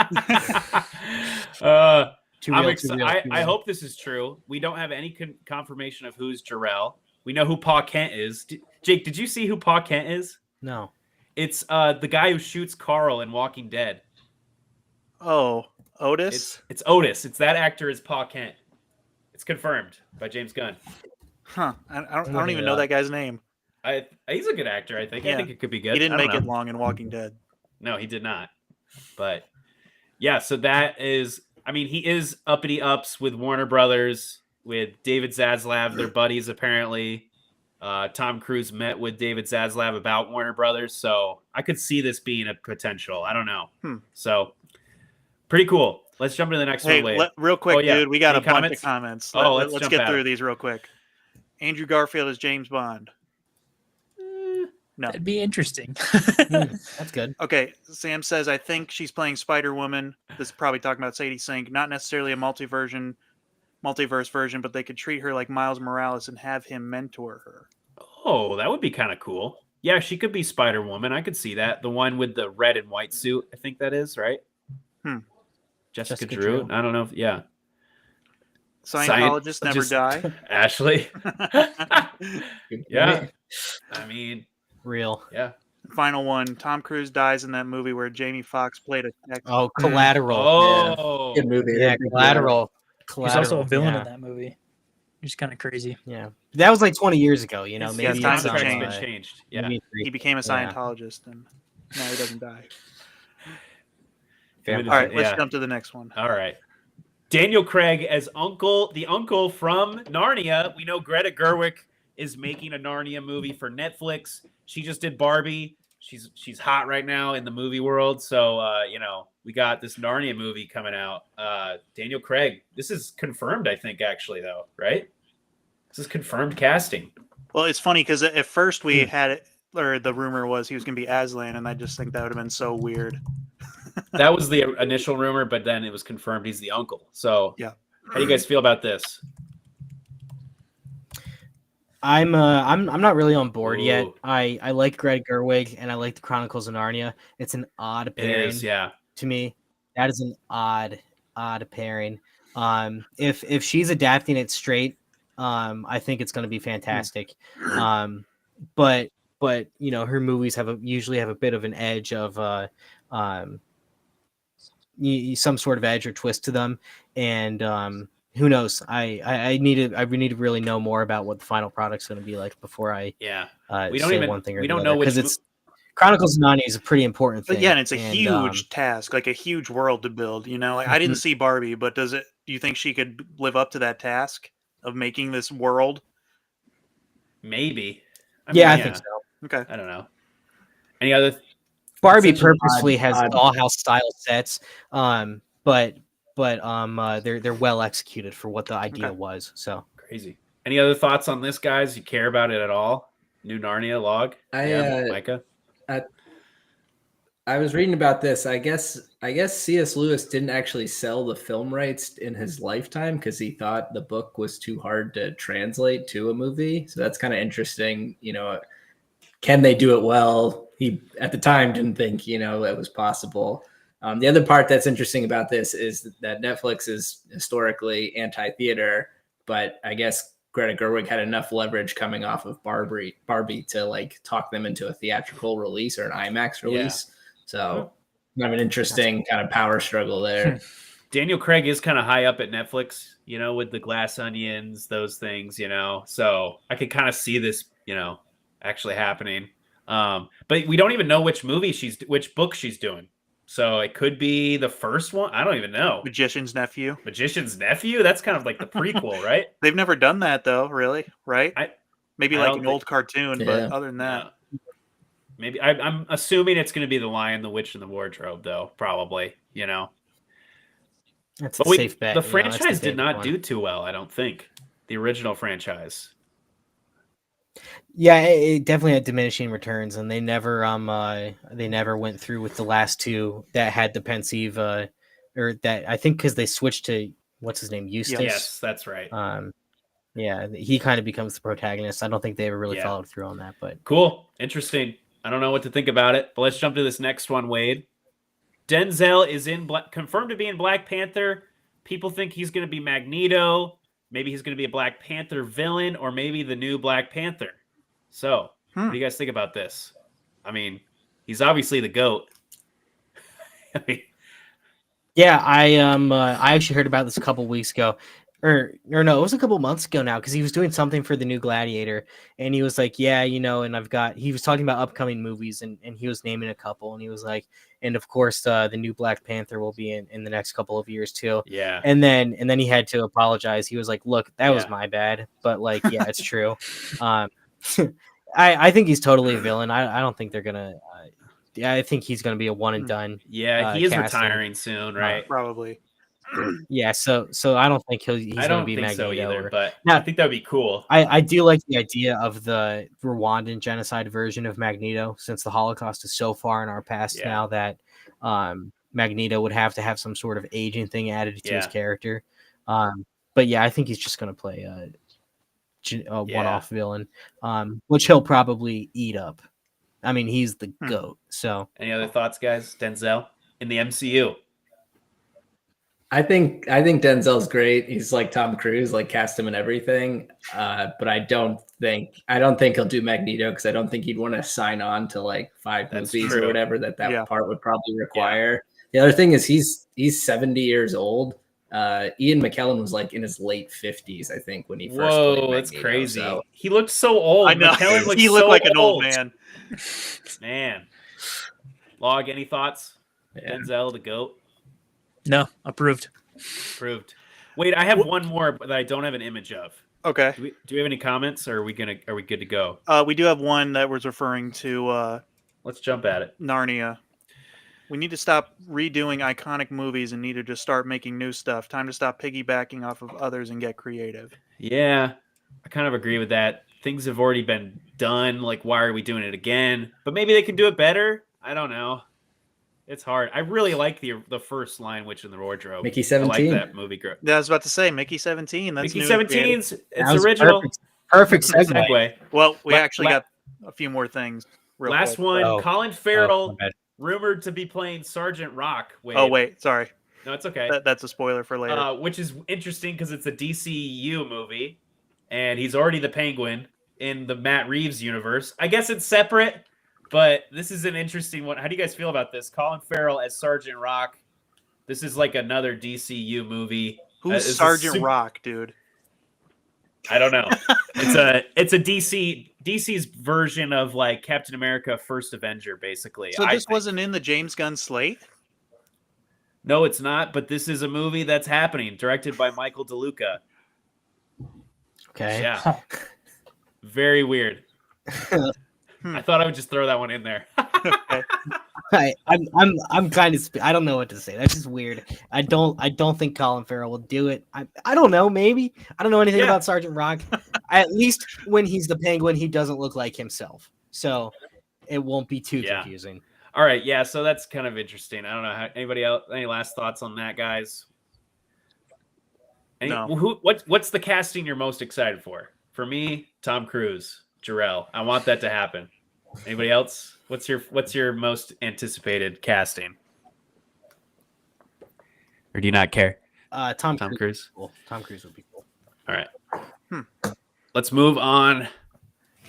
excited. I hope this is true. We don't have any confirmation of who's Jor-El. We know who Pa Kent is. Jake, did you see who Pa Kent is? No. It's the guy who shoots Carl in Walking Dead. Oh, Otis? It's Otis. It's that actor is Pa Kent. It's confirmed by James Gunn. Huh. I don't even know that guy's name. He's a good actor, I think. Yeah. I think it could be good. He didn't make it long in Walking Dead. No, he did not. But yeah, so that is, I mean, he is uppity ups with Warner Brothers, with David Zaslav, their buddies apparently. Tom Cruise met with David Zaslav about Warner Brothers, so I could see this being a potential. I don't know. So pretty cool. Let's jump into the next one. Real quick, dude. We got Any a bunch of comments. Let's get through these real quick. Andrew Garfield is James Bond. No. That'd be interesting. That's good. Okay, Sam says, I think she's playing Spider-Woman. This is probably talking about Sadie Sink. Not necessarily a multiverse version, but they could treat her like Miles Morales and have him mentor her. Oh, that would be kind of cool. Yeah, she could be Spider-Woman. I could see that. The one with the red and white suit, I think that is, right? Jessica Drew. I don't know if, yeah. Scientologists never die. Ashley. Yeah. I mean, real. Yeah. Final one. Tom Cruise dies in that movie where Jamie Foxx played a Oh, Collateral. Oh, Good movie. Yeah, Collateral. He's also a villain yeah. in that movie. Which is kind of crazy. Yeah, that was like 20 years ago. You know, His maybe times it's have been changed. Yeah. maybe He became a Yeah. Scientologist, and now he doesn't die. Fair. All right, let's Yeah. jump to the next one. All right. Daniel Craig as the uncle from Narnia. We know Greta Gerwig is making a Narnia movie for Netflix. She just did Barbie. She's hot right now in the movie world. So we got this Narnia movie coming out. Daniel Craig. This is confirmed, I think, actually, though, right? This is confirmed casting. Well, it's funny because at first we had it, or the rumor was he was going to be Aslan, and I just think that would have been so weird. That was the initial rumor, but then it was confirmed he's the uncle. So, yeah. How do you guys feel about this? I'm not really on board yet. Ooh. I like Greta Gerwig and I like the Chronicles of Narnia. It's an odd pairing. It is, yeah. To me, that is an odd pairing. If she's adapting it straight, I think it's going to be fantastic. But her movies usually have a bit of an edge of some sort of edge or twist to them, and who knows? I need to really know more about what the final product's going to be like before I we don't say even one thing or we the don't other, know which because it's Chronicles of Narnia is a pretty important thing. But yeah, and it's a huge task, like a huge world to build. Like, I didn't see Barbie, but do you think she could live up to that task of making this world? Maybe. I think so. Okay. I don't know. Any other? Barbie purposely has dollhouse style sets, but they're well executed for what the idea was. So crazy. Any other thoughts on this, guys? You care about it at all? New Narnia log? Micah? I was reading about this. I guess C.S. Lewis didn't actually sell the film rights in his lifetime because he thought the book was too hard to translate to a movie. So that's kind of interesting. Can they do it well? He at the time didn't think it was possible. The other part that's interesting about this is that Netflix is historically anti-theater, but I guess Greta Gerwig had enough leverage coming off of Barbie to talk them into a theatrical release or an IMAX release. Yeah. So kind of an interesting kind of power struggle there. Daniel Craig is kind of high up at Netflix, with the Glass Onions, those things, So I could kind of see this, actually happening. But we don't even know which book she's doing. So it could be the first one. I don't even know. Magician's Nephew. That's kind of like the prequel, right? They've never done that though, really, right? Maybe like an old cartoon, but other than that. Maybe I'm assuming it's going to be The Lion, the Witch, and the Wardrobe, though. Probably, That's a safe bet. The franchise did not do too well, I don't think. The original franchise. Yeah, it definitely had diminishing returns, and they never went through with the last two that had the pensive, or that I think because they switched to what's his name, Eustace. Yes, that's right. Yeah, he kind of becomes the protagonist. I don't think they ever really followed through on that, but cool, interesting. I don't know what to think about it, but let's jump to this next one, Wade. Denzel is confirmed to be in Black Panther. People think he's going to be Magneto. Maybe he's going to be a Black Panther villain, or maybe the new Black Panther. So, what do you guys think about this? I mean, he's obviously the GOAT. Yeah, I actually heard about this a couple weeks ago. Or no, it was a couple months ago now, because he was doing something for the new Gladiator, and he was like, yeah, and he was talking about upcoming movies, and he was naming a couple, and he was like, and of course the new Black Panther will be in the next couple of years too. Yeah. And then he had to apologize. He was like, look, that was my bad, but like, yeah, it's true. I think he's totally a villain. I don't think they're gonna I think he's gonna be a one and done. Yeah, he is retiring soon, right? Probably. Yeah, so I don't think he's going to be Magneto so either, but now, I think that would be cool. I do like the idea of the Rwandan genocide version of Magneto, since the Holocaust is so far in our past now that Magneto would have to have some sort of aging thing added to his character. But yeah, I think he's just going to play one-off villain, which he'll probably eat up. I mean, he's the GOAT. So, any other thoughts, guys? Denzel in the MCU. I think Denzel's great. He's like Tom Cruise, like cast him in everything. But I don't think he'll do Magneto because I don't think he'd want to sign on to like 5 movies or whatever that part would probably require. Yeah. The other thing is he's 70 years old. Ian McKellen was like in his late 50s, I think, when he first played Magneto. That's crazy. So. He looked so old. I know. He looked like an old man. Man. Log, any thoughts? Yeah. Denzel, the GOAT. No, approved. Wait, I have one more that I don't have an image of. Okay. Do we have any comments, or are we good to go? We do have one that was referring to. Let's jump at it. Narnia. We need to stop redoing iconic movies and need to just start making new stuff. Time to stop piggybacking off of others and get creative. Yeah, I kind of agree with that. Things have already been done. Like, why are we doing it again? But maybe they can do it better. I don't know. It's hard. I really like the first Lion Witch in the Wardrobe. Mickey 17. I like that movie. Yeah, I was about to say Mickey 17. That's Mickey 17's it's original. Perfect segue. Well, we actually got a few more things. Last quick. one. Colin Farrell rumored to be playing Sergeant Rock. Wait, sorry. No, it's okay. That's a spoiler for later. Which is interesting because it's a DCU movie, and he's already the Penguin in the Matt Reeves universe. I guess it's separate. But this is an interesting one. How do you guys feel about this? Colin Farrell as Sergeant Rock. This is like another DCU movie. Who's Sergeant Rock, dude? I don't know. It's a DC's version of like Captain America: First Avenger, basically. So this wasn't in the James Gunn slate? No, it's not. But this is a movie that's happening, directed by Michael DeLuca. Okay. Yeah. Very weird. I thought I would just throw that one in there. I'm kind of I don't know what to say. That's just weird. I don't think Colin Farrell will do it. I don't know. Maybe I don't know anything about Sergeant Rock. At least when he's the Penguin, he doesn't look like himself, so it won't be too confusing. All right, yeah. So that's kind of interesting. I don't know. Anybody else? Any last thoughts on that, guys? No. What's the casting you're most excited for? For me, Tom Cruise, Jor-El. I want that to happen. Anybody else? What's your most anticipated casting? Or do you not care? Tom Cruise. Cool. Tom Cruise would be cool. All right. Let's move on.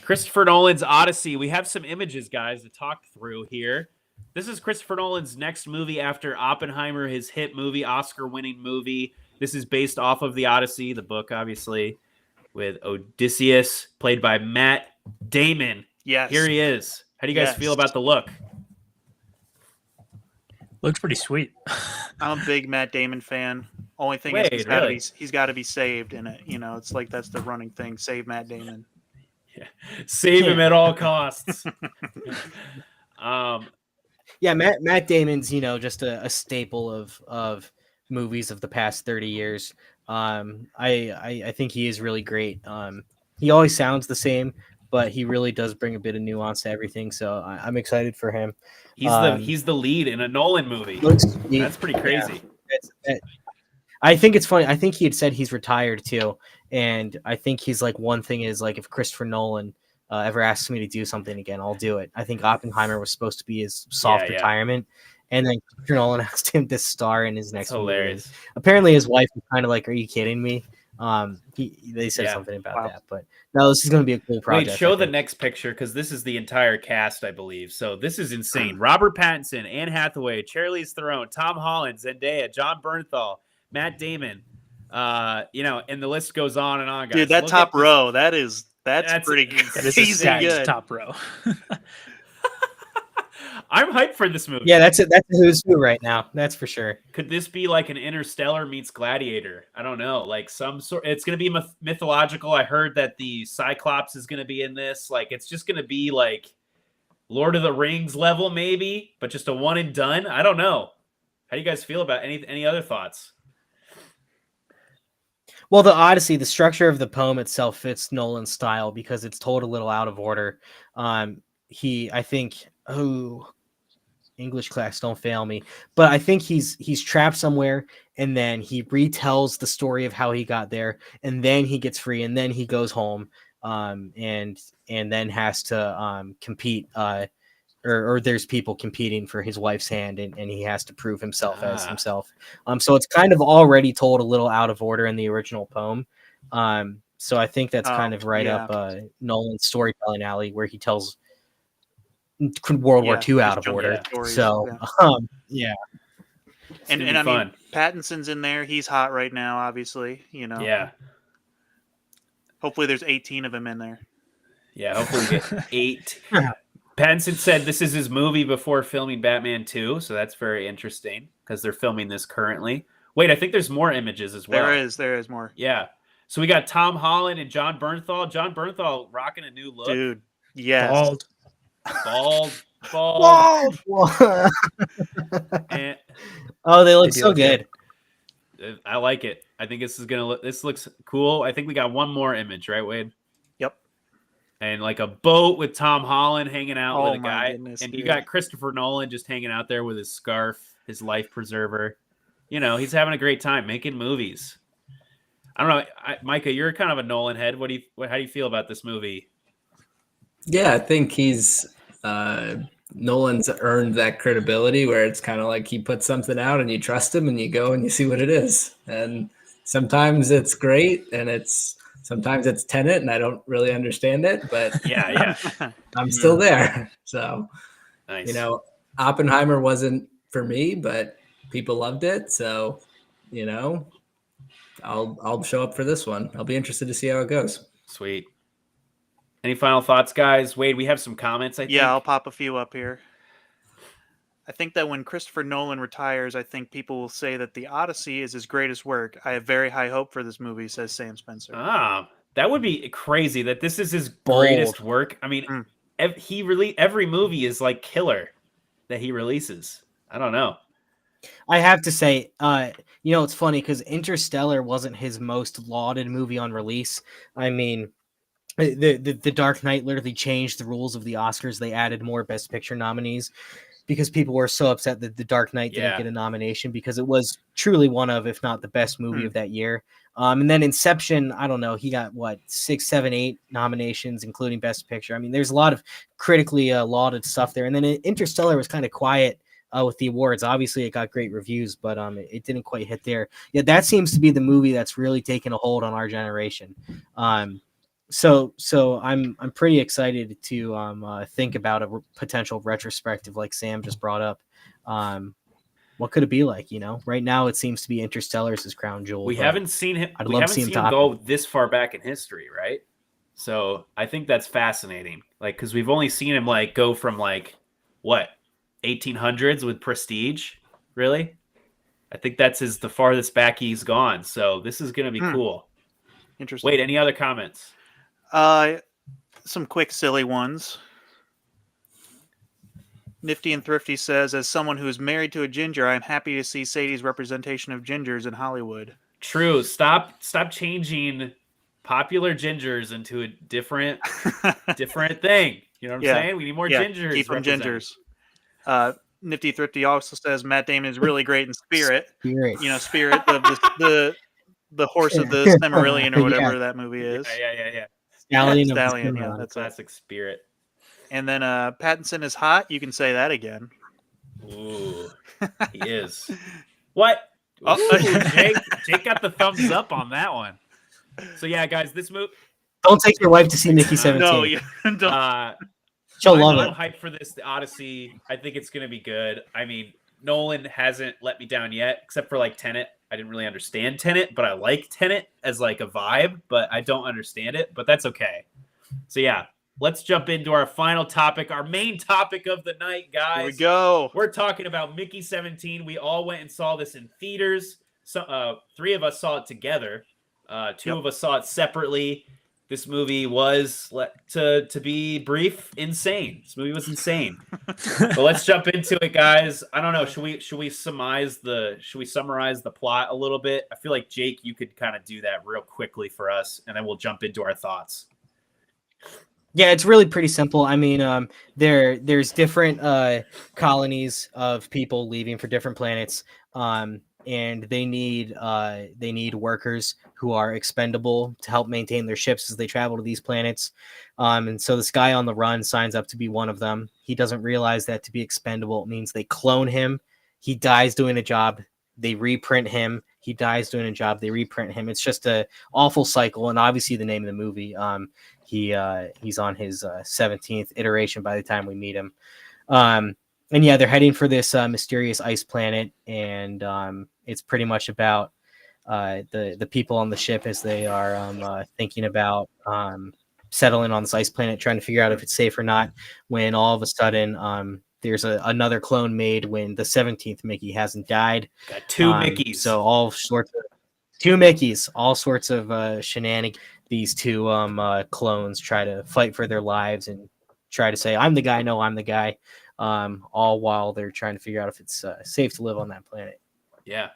Christopher Nolan's Odyssey. We have some images, guys, to talk through here. This is Christopher Nolan's next movie after Oppenheimer, his hit movie, Oscar-winning movie. This is based off of the Odyssey, the book, obviously, with Odysseus, played by Matt Damon. Yes. Here he is. How do you guys feel about the look? Looks pretty sweet. I'm a big Matt Damon fan. Only thing is he's got to be saved in it. You know, it's like that's the running thing. Save Matt Damon. Yeah. Save him at all costs. Yeah, Matt Damon's, just a staple of movies of the past 30 years. I think he is really great. He always sounds the same, but he really does bring a bit of nuance to everything. So I'm excited for him. He's the lead in a Nolan movie. That's pretty crazy. Yeah. I think it's funny. I think he had said he's retired too, and I think he's like, one thing is like, if Christopher Nolan ever asks me to do something again, I'll do it. I think Oppenheimer was supposed to be his soft retirement, and then Christopher Nolan asked him to star in his next movie. Apparently, his wife was kind of like, "Are you kidding me?" They said something about that, but no, this is going to be a cool project. Wait, show the next picture because this is the entire cast, I believe. So this is insane. Robert Pattinson, Anne Hathaway, Charlize Theron, Tom Holland, Zendaya, John Bernthal, Matt Damon. And the list goes on and on, guys. Dude, that top row, that's pretty good. This is good. Top row. I'm hyped for this movie. Yeah, that's it. That's who's who right now. That's for sure. Could this be like an Interstellar meets Gladiator? I don't know. Like some sort. It's going to be mythological. I heard that the Cyclops is going to be in this. Like it's just going to be like Lord of the Rings level, maybe, but just a one and done. I don't know. How do you guys feel about any other thoughts? Well, the Odyssey, the structure of the poem itself fits Nolan's style because it's told a little out of order. English class, don't fail me. But I think he's trapped somewhere, and then he retells the story of how he got there, and then he gets free, and then he goes home, and then has to compete. Or there's people competing for his wife's hand, and he has to prove himself as himself. So it's kind of already told a little out of order in the original poem. So I think that's kind of right up Nolan's storytelling alley, where he tells World War II out of order. So yeah. And I mean, Pattinson's in there. He's hot right now, obviously. Yeah. Hopefully, there's 18 of them in there. Yeah, hopefully we get 8. Pattinson said this is his movie before filming Batman 2, so that's very interesting because they're filming this currently. Wait, I think there's more images as well. There is more. Yeah. So we got Tom Holland and John Bernthal. John Bernthal rocking a new look. Dude, yes. Bald. And, they look so good. I like it. I think this looks cool. I think we got one more image, right, Wade? Yep. And like a boat with Tom Holland hanging out with a guy. Goodness, and dude. you got Christopher Nolan just hanging out there with his scarf, his life preserver. He's having a great time making movies. I don't know, Micah, you're kind of a Nolan head. How do you feel about this movie? Yeah, I think he's Nolan's earned that credibility where it's kind of like he puts something out and you trust him and you go and you see what it is. And sometimes it's great and sometimes it's Tenet and I don't really understand it, but yeah. I'm still there. So, nice. Oppenheimer wasn't for me, but people loved it. So, I'll show up for this one. I'll be interested to see how it goes. Sweet. Any final thoughts, guys? Wade, we have some comments, I think. Yeah, I'll pop a few up here. I think that when Christopher Nolan retires, I think people will say that The Odyssey is his greatest work. I have very high hope for this movie, says Sam Spencer. That would be crazy that this is his greatest work. I mean, every movie is like killer that he releases. I don't know. I have to say, it's funny because Interstellar wasn't his most lauded movie on release. I mean, the Dark Knight literally changed the rules of the Oscars. They added more Best Picture nominees because people were so upset that the Dark Knight didn't get a nomination because it was truly one of, if not the best movie of that year. And then Inception, I don't know, he got 6, 7, 8 nominations, including Best Picture. I mean, there's a lot of critically lauded stuff there. And then Interstellar was kind of quiet with the awards. Obviously, it got great reviews, but it didn't quite hit there. Yeah, that seems to be the movie that's really taken a hold on our generation. So I'm pretty excited to think about a potential retrospective like Sam just brought up. What could it be like? Right now it seems to be Interstellar's his crown jewel. We haven't seen him. I'd we love haven't to see seen him go this far back in history, right? So I think that's fascinating. Because we've only seen him go from 1800s with Prestige. Really, I think that's the farthest back he's gone. So this is going to be cool. Interesting. Wait, any other comments? Some quick silly ones. Nifty and Thrifty says, as someone who is married to a ginger, I'm happy to see Sadie's representation of gingers in Hollywood. True. Stop changing popular gingers into a different thing. You know what I'm saying? We need more gingers. Keep them gingers. Nifty Thrifty also says Matt Damon is really great in Spirit. Spirit of the horse of the Cimmerian or whatever that movie is. Yeah. Stallion, yeah, that's classic Spirit. And then Pattinson is hot. You can say that again. Ooh, he is. What? Ooh, Jake got the thumbs up on that one. So yeah, guys, this movie. Don't take your wife to see Mickey 17. No, you don't. She'll love I'm it. hyped for this, the Odyssey. I think it's going to be good. I mean, Nolan hasn't let me down yet, except for Tenet. I didn't really understand Tenet, but I like Tenet as a vibe, but I don't understand it, but that's okay. So yeah, let's jump into our final topic, our main topic of the night, guys. Here we go. We're talking about Mickey 17. We all went and saw this in theaters. So 3 of us saw it together. 2 of us saw it separately. This movie was, to be brief, insane. This movie was insane. But let's jump into it, guys. I don't know. Should we summarize the plot a little bit? I feel like Jake, you could kind of do that real quickly for us, and then we'll jump into our thoughts. Yeah, it's really pretty simple. I mean, there's different colonies of people leaving for different planets, and they need workers who are expendable to help maintain their ships as they travel to these planets. And so this guy on the run signs up to be one of them. He doesn't realize that to be expendable means they clone him. He dies doing a job. They reprint him. He dies doing a job. They reprint him. It's just a awful cycle. And obviously, the name of the movie. He's on his 17th iteration by the time we meet him. And yeah, they're heading for this mysterious ice planet, and it's pretty much about the people on the ship as they are thinking about settling on this ice planet, trying to figure out if it's safe or not. When all of a sudden, there's another clone made when the 17th Mickey hasn't died. Got two Mickeys. So all sorts of two Mickeys, all sorts of shenanigans. These two clones try to fight for their lives and try to say, I'm the guy, no, I'm the guy, all while they're trying to figure out if it's safe to live on that planet. Yeah.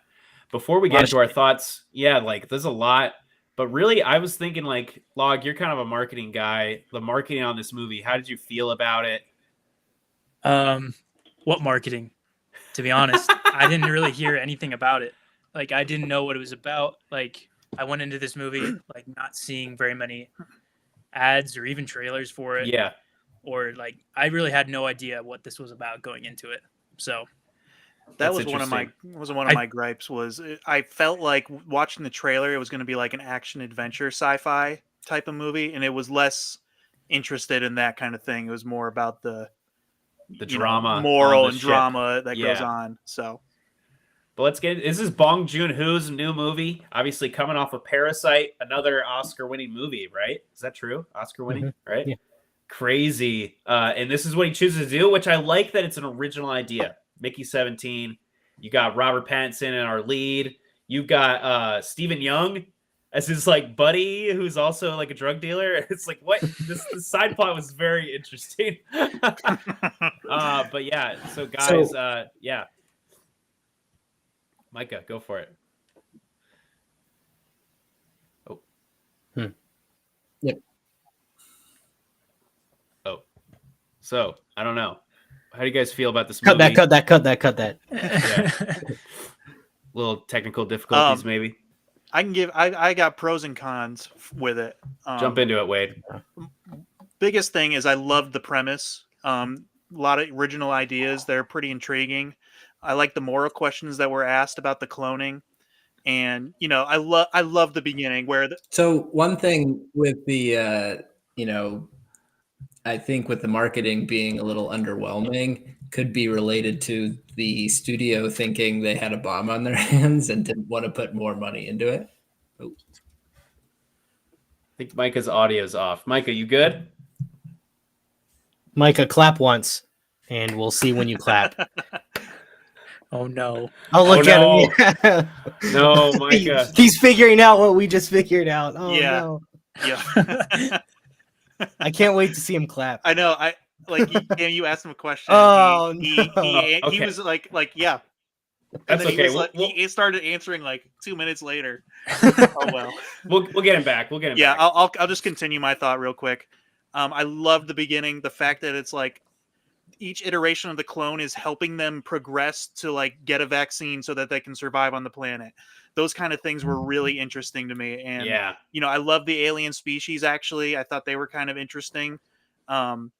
Before we get into our thoughts, yeah, like there's a lot, but really I was thinking like, Log, you're kind of a marketing guy. The marketing on this movie, how did you feel about it? What marketing? To be honest, I didn't really hear anything about it. Like, I didn't know what it was about. Like, I went into this movie like not seeing very many ads or even trailers for it. Yeah. Or like I really had no idea what this was about going into it. So that was one of my gripes. I felt like watching the trailer, it was going to be like an action adventure sci-fi type of movie, and it was less interested in that kind of thing. It was more about the drama, moral and drama that goes on. So. But let's get this is Bong Joon-ho's new movie, obviously coming off of Parasite, another Oscar-winning movie, right? Is that true? Oscar-winning, right? Yeah. Crazy. And this is what he chooses to do, which I like that it's an original idea. Mickey 17. You got Robert Pattinson in our lead. You've got Stephen Young as his like buddy, who's also like a drug dealer. It's like what this side plot was very interesting. But yeah, so guys, yeah. Micah, go for it. Oh. Yep. Oh. So, I don't know. How do you guys feel about this movie? Cut that. Yeah. Little technical difficulties, maybe. I got pros and cons with it. Jump into it, Wade. Biggest thing is I loved the premise. A lot of original ideas. They're pretty intriguing. I like the moral questions that were asked about the cloning, and I love the beginning where. So one thing with the I think with the marketing being a little underwhelming could be related to the studio thinking they had a bomb on their hands and didn't want to put more money into it. Oh. I think Micah's audio's off. Micah, you good? Micah, clap once, and we'll see when you clap. Oh no! Oh, look at him! No, Micah. He's figuring out what we just figured out. Oh yeah. No! Yeah. I can't wait to see him clap. I know. You asked him a question. Oh he was like yeah. That's okay. He started answering like 2 minutes later. Oh well. We'll get him back. Yeah, I'll just continue my thought real quick. I love the beginning. The fact that it's like each iteration of the clone is helping them progress to like get a vaccine so that they can survive on the planet. Those kind of things were really interesting to me. And, I love the alien species. Actually, I thought they were kind of interesting. And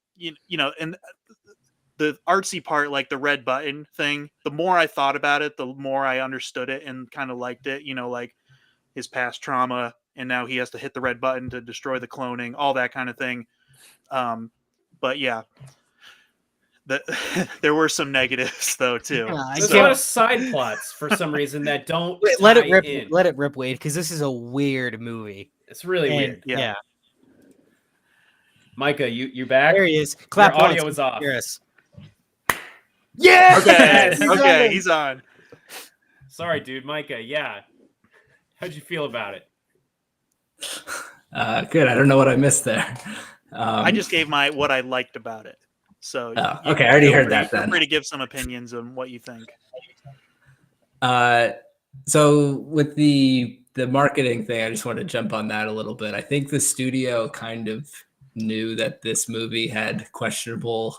the artsy part, like the red button thing, the more I thought about it, the more I understood it and kind of liked it, like his past trauma. And now he has to hit the red button to destroy the cloning, all that kind of thing. But yeah. There were some negatives though too. There's a lot of side plots for some reason that don't. Let it rip, Wade, because this is a weird movie. It's really weird. Yeah. Micah, you back? There he is. Clap. Your audio is off. Yes. Yeah. Okay. He's on. Sorry, dude. Micah. Yeah. How'd you feel about it? Good. I don't know what I missed there. I just gave what I liked about it. So okay, I already heard that. Feel free to give some opinions on what you think. So with the marketing thing, I just want to jump on that a little bit. I think the studio kind of knew that this movie had questionable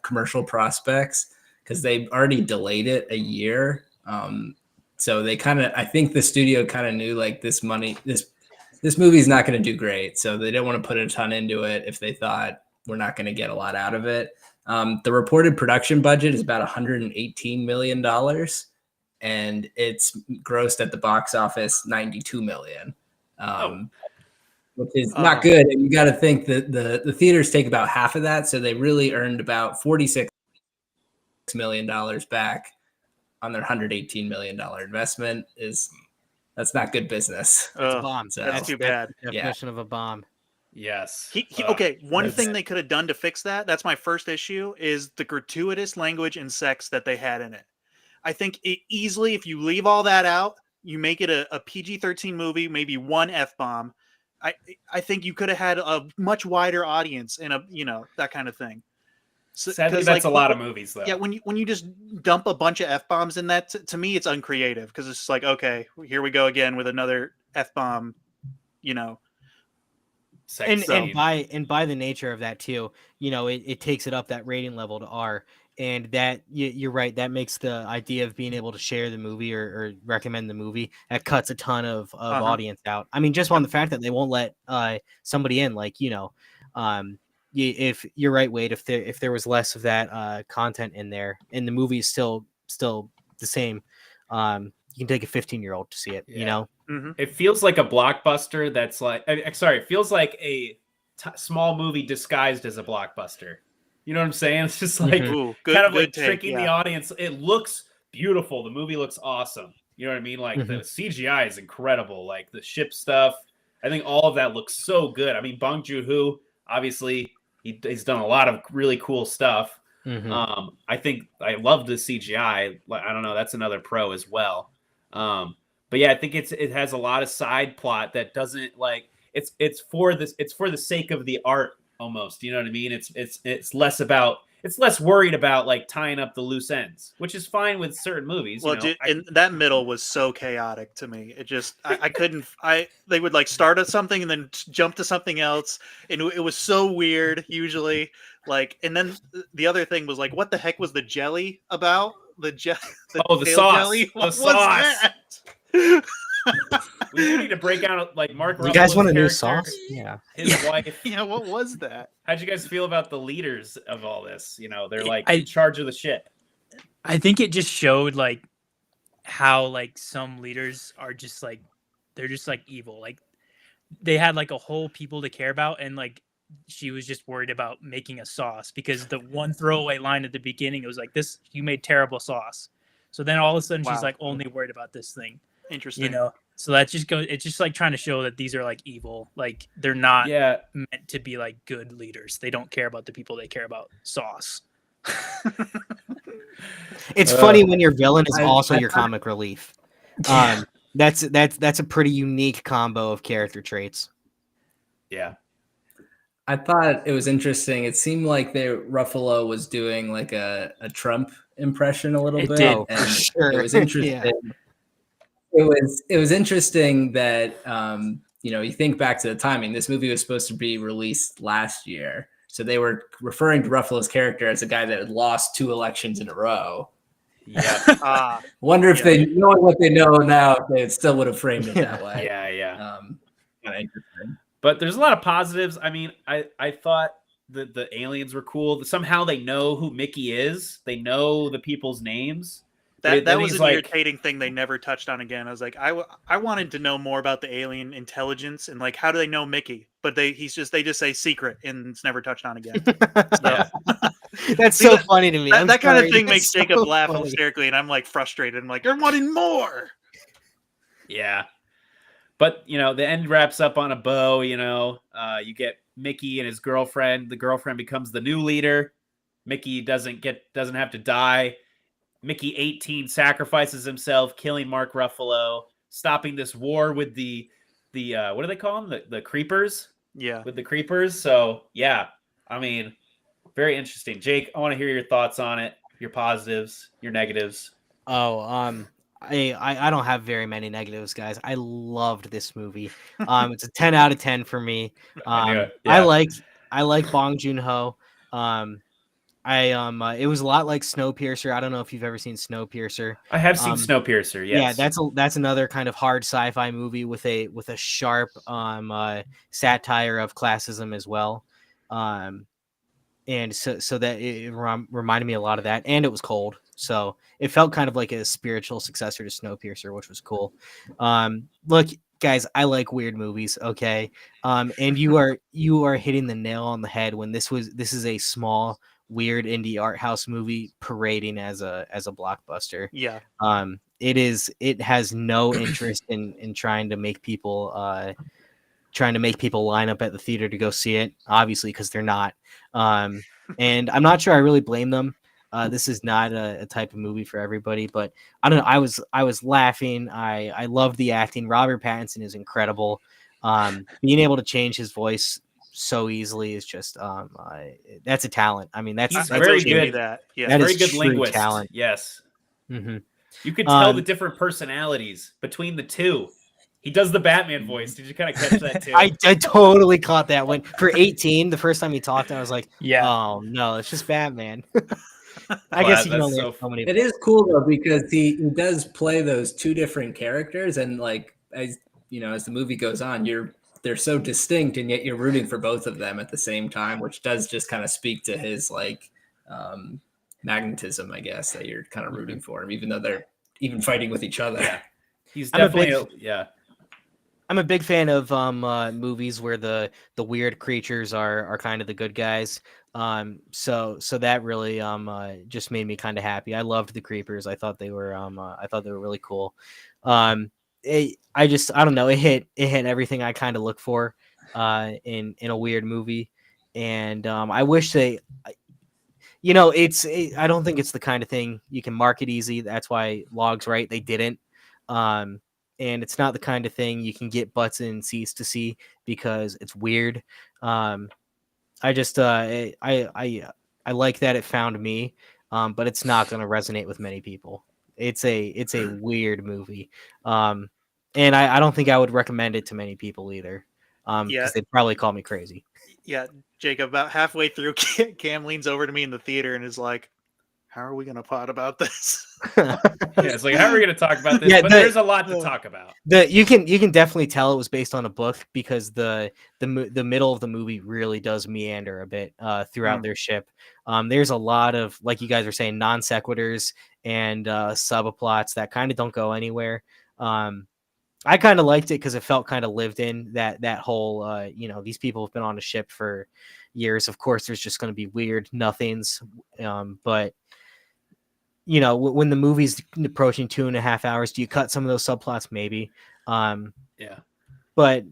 commercial prospects because they already delayed it a year. So they I think the studio kind of knew like this movie's not going to do great. So they didn't want to put a ton into it if they thought we're not going to get a lot out of it. The reported production budget is about $118 million, and it's grossed at the box office $92 million, which is not good. And you got to think that the theaters take about half of that, so they really earned about $46 million back on their $118 million investment. That's not good business. It's a bomb. So, That's too bad. Definition of a bomb. Yes. Okay, one thing they could have done to fix that's my first issue, is the gratuitous language and sex that they had in it. I think easily, if you leave all that out, you make it a PG-13 movie, maybe one F-bomb. I think you could have had a much wider audience and that kind of thing. So, sadly, that's a lot of movies, though. Yeah, when you just dump a bunch of F-bombs in that, to me, it's uncreative, because it's just like, okay, here we go again with another F-bomb, And by the nature of that too, it takes it up that rating level to R, and that you're right, that makes the idea of being able to share the movie or recommend the movie, that cuts a ton of audience out. I mean, just on the fact that they won't let somebody in, like if you're right, Wade, if there was less of that content in there, and the movie is still the same, you can take a 15-year-old to see it. Mm-hmm. It feels like a blockbuster that's like, it feels like a small movie disguised as a blockbuster. You know what I'm saying? It's just like tricking the audience. It looks beautiful. The movie looks awesome. You know what I mean? Like the CGI is incredible. Like the ship stuff. I think all of that looks so good. I mean, Bong Joon-ho, obviously, he's done a lot of really cool stuff. I think I love the CGI. I don't know. That's another pro as well. But yeah, I think it has a lot of side plot that doesn't it's for the sake of the art almost. You know what I mean? It's less worried about like tying up the loose ends, which is fine with certain movies. Well, and that middle was so chaotic to me. It just I couldn't. They would like start at something and then jump to something else, and it was so weird. Usually, and then the other thing was like, what the heck was the jelly about? The sauce. Jelly? The What sauce. was that? We do need to break out like Mark Ruffalo's You guys want a new character, sauce? Yeah. His wife. Yeah, what was that? How'd you guys feel about the leaders of all this? They're like in charge of the ship. I think it just showed like how like some leaders are just like they're just like evil. Like they had like a whole people to care about, and like she was just worried about making a sauce, because the one throwaway line at the beginning, it was like, "This, you made terrible sauce." So then all of a sudden she's like only worried about this thing. Interesting. So that just goes. It's just like trying to show that these are like evil. Like they're not meant to be like good leaders. They don't care about the people. They care about sauce. It's funny when your villain is also your comic relief. That's a pretty unique combo of character traits. Yeah. I thought it was interesting. It seemed like Ruffalo was doing like a Trump impression a little bit. Did. And Sure. It was interesting. It was interesting that you think back to the timing. This movie was supposed to be released last year, so they were referring to Ruffalo's character as a guy that had lost 2 elections in a row. Yeah. Wonder if they, knowing what they know now, if they still would have framed it that way. Yeah. Kind of interesting. But there's a lot of positives. I mean, I thought that the aliens were cool. Somehow they know who Mickey is. They know the people's names. That was an irritating thing they never touched on again. I was like, I wanted to know more about the alien intelligence and like, how do they know Mickey? But they just say secret, and it's never touched on again. That's so funny to me. That kind of thing makes Jacob laugh hysterically, and I'm like frustrated. I'm like, I wanted more. Yeah. But the end wraps up on a bow. You get Mickey and his girlfriend. The girlfriend becomes the new leader. Mickey doesn't have to die. Mickey 18 sacrifices himself, killing Mark Ruffalo, stopping this war with the what do they call them? The creepers. Yeah, with the creepers. So yeah, I mean, very interesting. Jake, I want to hear your thoughts on it. Your positives, your negatives. I don't have very many negatives, guys. I loved this movie. It's a 10 out of 10 for me. I I like Bong Joon-ho. It was a lot like Snowpiercer. I don't know if you've ever seen Snowpiercer. I have seen Snowpiercer. Yes. Yeah, that's another kind of hard sci-fi movie with a sharp satire of classism as well. And so that it reminded me a lot of that, and it was cold, so it felt kind of like a spiritual successor to Snowpiercer, which was cool. Look, guys, I like weird movies, okay? And you are hitting the nail on the head when this is a small, weird indie art house movie parading as a blockbuster. Yeah. It has no interest in trying to make people line up at the theater to go see it, obviously, because they're not. And I'm not sure I really blame them. This is not a type of movie for everybody, but I don't know. I was laughing. I love the acting. Robert Pattinson is incredible. Being able to change his voice so easily is just that's a talent. I mean, that's very good. That very good true linguist. Talent. Yes. Mm-hmm. You could tell the different personalities between the two. He does the Batman voice. Did you kind of catch that too? I totally caught that one. For 18, the first time he talked, I was like, yeah, oh no, it's just Batman. I guess you can only have so many. It is cool though, because he does play those two different characters, and like, as you know, as the movie goes on, they're so distinct, and yet you're rooting for both of them at the same time, which does just kind of speak to his like magnetism, I guess, that you're kind of rooting for him, even though they're even fighting with each other. Yeah. He's definitely I'm a big fan of movies where the weird creatures are kind of the good guys. So that really just made me kind of happy. I loved the creepers. I thought they were really cool. I don't know. It hit everything I kind of look for in a weird movie, and I wish I don't think it's the kind of thing you can market easy. That's why Log's right. They didn't. And it's not the kind of thing you can get butts in seats to see because it's weird. I like that it found me, but it's not going to resonate with many people. It's a weird movie, and I don't think I would recommend it to many people either, because they'd probably call me crazy. Yeah, Jacob, about halfway through, Cam leans over to me in the theater and is like, how are we going to pod about this? It's like, how are we going to talk about this? But there's a lot to talk about. You can definitely tell it was based on a book because the middle of the movie really does meander a bit throughout their ship. There's a lot of, like you guys are saying, non sequiturs and subplots that kind of don't go anywhere. I kind of liked it because it felt kind of lived in. That whole these people have been on a ship for years. Of course, there's just going to be weird nothings, but when the movie's approaching 2.5 hours, do you cut some of those subplots? Maybe. But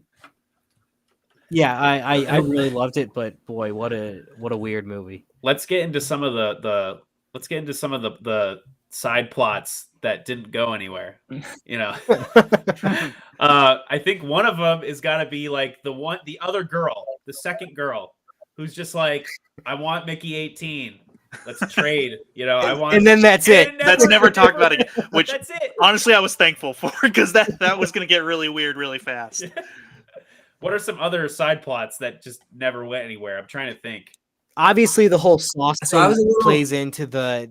yeah, I really loved it. But boy, what a weird movie. Let's get into some of the side plots that didn't go anywhere. I think one of them is got to be like the other girl, the second girl, who's just like, I want Mickey 18. Let's trade. I want, and then that's it. That's never talked about again. Which that's it. Honestly, I was thankful for because that was going to get really weird really fast. What are some other side plots that just never went anywhere? I'm trying to think. Obviously, the whole sauce thing plays into the